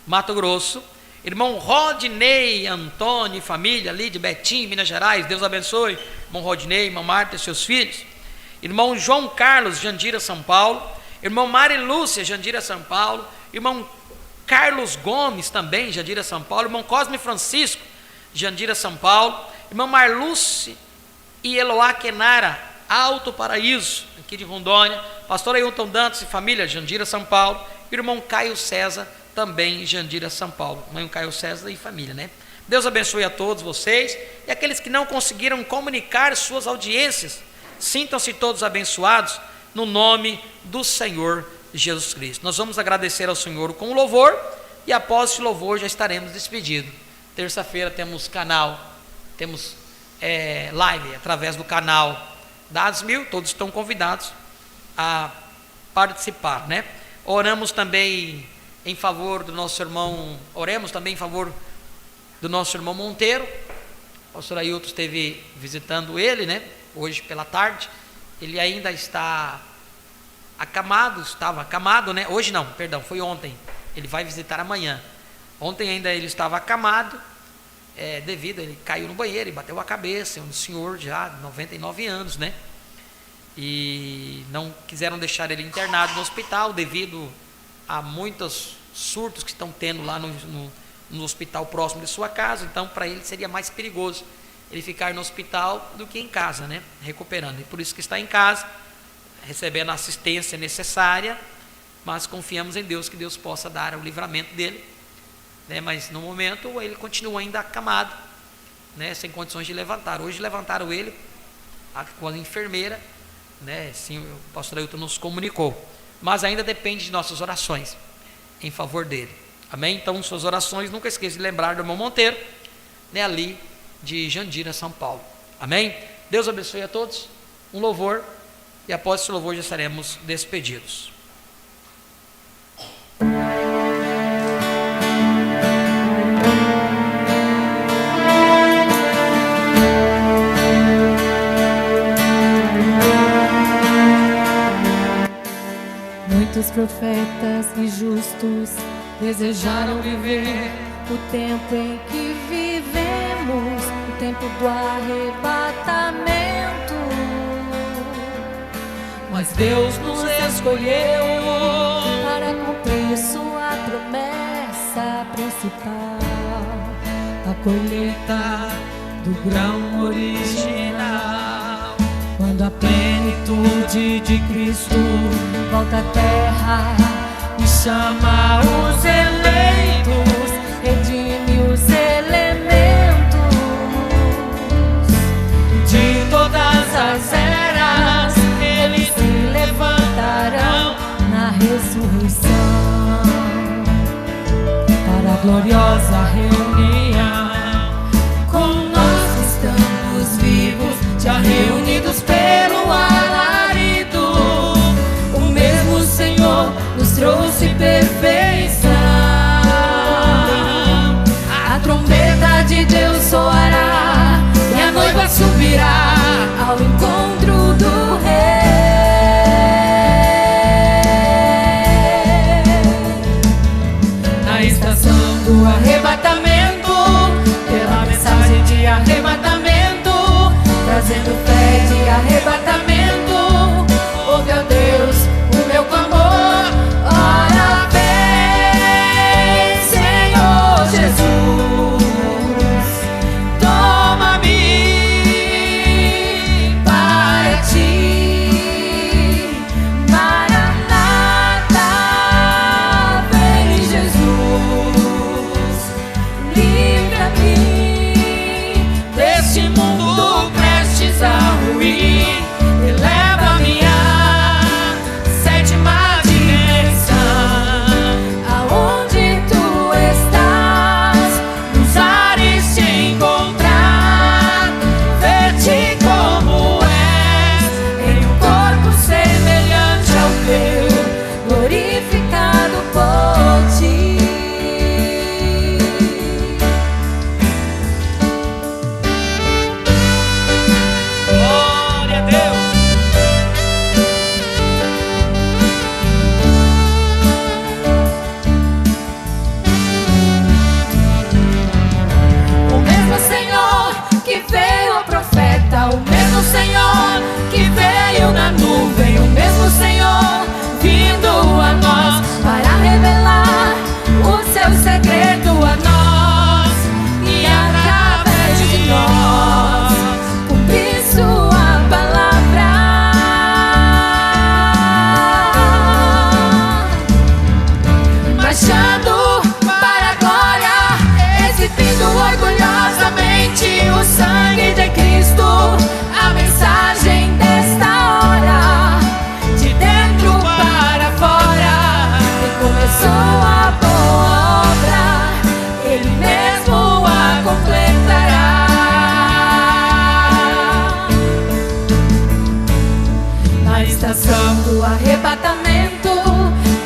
Mato Grosso, irmão Rodney Antônio e família, ali de Betim, Minas Gerais, Deus abençoe, irmão Rodney, irmã Marta e seus filhos, irmão João Carlos, Jandira, São Paulo, irmão Mari Lúcia, Jandira, São Paulo, irmão Carlos Gomes, também, Jandira, São Paulo, irmão Cosme Francisco, Jandira, São Paulo, irmão Marluce e Eloá Kenara, Alto Paraíso, aqui de Rondônia, pastor Ailton Dantas e família, Jandira, São Paulo, irmão Caio César, também Jandira, São Paulo, irmão Caio César e família, né? Deus abençoe a todos vocês, e aqueles que não conseguiram comunicar suas audiências, sintam-se todos abençoados, no nome do Senhor Jesus Cristo. Nós vamos agradecer ao Senhor com louvor, e após esse louvor já estaremos despedidos. Terça-feira temos canal, temos live através do canal Dados Mil, todos estão convidados a participar, né? Oramos também em favor do nosso irmão, oremos também em favor do nosso irmão Monteiro. O pastor Ailton esteve visitando ele, né? Hoje pela tarde, ele ainda está acamado, estava acamado, né? Hoje não, perdão, foi ontem, ele vai visitar amanhã. Ontem ainda ele estava acamado, devido, ele caiu no banheiro e bateu a cabeça, um senhor já de 99 anos, né? E não quiseram deixar ele internado no hospital, devido a muitos surtos que estão tendo lá no hospital próximo de sua casa. Então para ele seria mais perigoso ele ficar no hospital do que em casa, né? Recuperando, e por isso que está em casa, recebendo a assistência necessária, mas confiamos em Deus, que Deus possa dar o livramento dele, né? Mas no momento ele continua ainda acamado, né? Sem condições de levantar. Hoje levantaram ele com a enfermeira, né? Sim, o pastor Ailton nos comunicou, mas ainda depende de nossas orações em favor dele, amém? Então suas orações, nunca esqueça de lembrar do irmão Monteiro, né? Ali de Jandira, São Paulo, amém? Deus abençoe a todos, um louvor, e após esse louvor já estaremos despedidos. Muitos profetas e justos desejaram viver o tempo em que vivemos, o tempo do arrebatamento. Mas Deus nos escolheu para cumprir sua promessa principal. colheita do grão original. Quando a plenitude de Cristo volta à terra e chama os eleitos, redime os elementos de todas as eras, eles se levantarão na ressurreição para a gloriosa reunião. Com nós que estamos vivos, já reunidos pelo alarido, o mesmo Senhor nos trouxe perfeição. A trombeta de Deus soará e a noiva subirá ao encontro do Rei. Na estação do arrebatamento, pela mensagem de arrebatamento, trazendo fé de arrebatamento, ouve, ó Deus, o meu clamor. Ora vem, Senhor Jesus, toma-me para ti. Maranata, vem Jesus, livra-me deste mundo prestes a ruir. Eleva-me à sétima dimensão, aonde tu estás, nos ares te encontrar, ver-te como és, em um corpo semelhante ao teu, glorificado por ti. Glória a Deus. O mesmo Senhor que veio ao profeta, o mesmo Senhor que veio na nuvem, o mesmo Senhor vindo a nós para revelar o seu segredo a nós e através de nós cumprir sua palavra. Marchando para a glória, exibindo orgulhosamente o sangue de Cristo, a mensagem desta hora, de dentro para fora. Quem começou a boa obra, Ele mesmo a completará. Na estação do arrebatamento,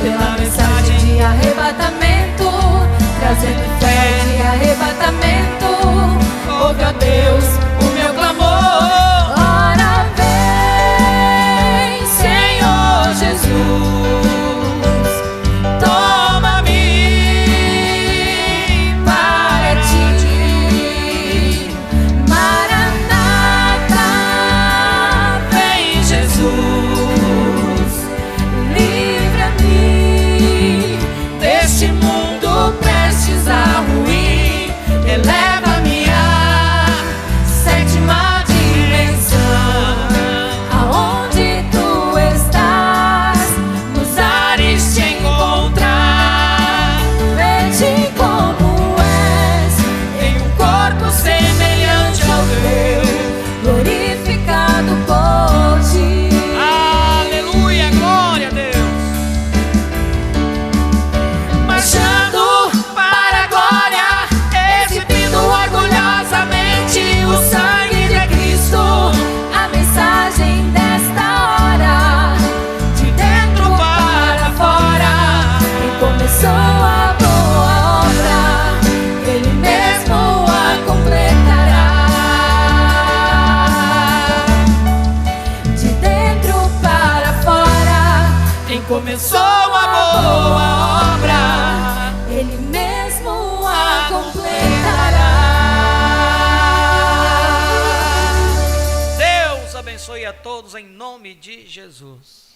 pela mensagem de arrebatamento, trazendo fé de arrebatamento, ouve, ó Deus, o meu clamor. Ora vem, Senhor Jesus, toma-me para ti. Maranata, vem Jesus, livra-me deste mundo prestes a ruir. Eleva-me à sétima dimensão, aonde tu estás, nos ares te encontrar, ver-te como és, em um corpo semelhante ao teu, glorificado por ti. Aleluia, glória a Deus. Marchando para a glória, exibindo orgulhosamente o sangue de Cristo, a mensagem desta hora, de dentro para fora. Quem começou a boa obra, Ele mesmo a completará. De dentro para fora, quem começou a boa obra, Ele mesmo a completará. Deus abençoe a todos em nome de Jesus.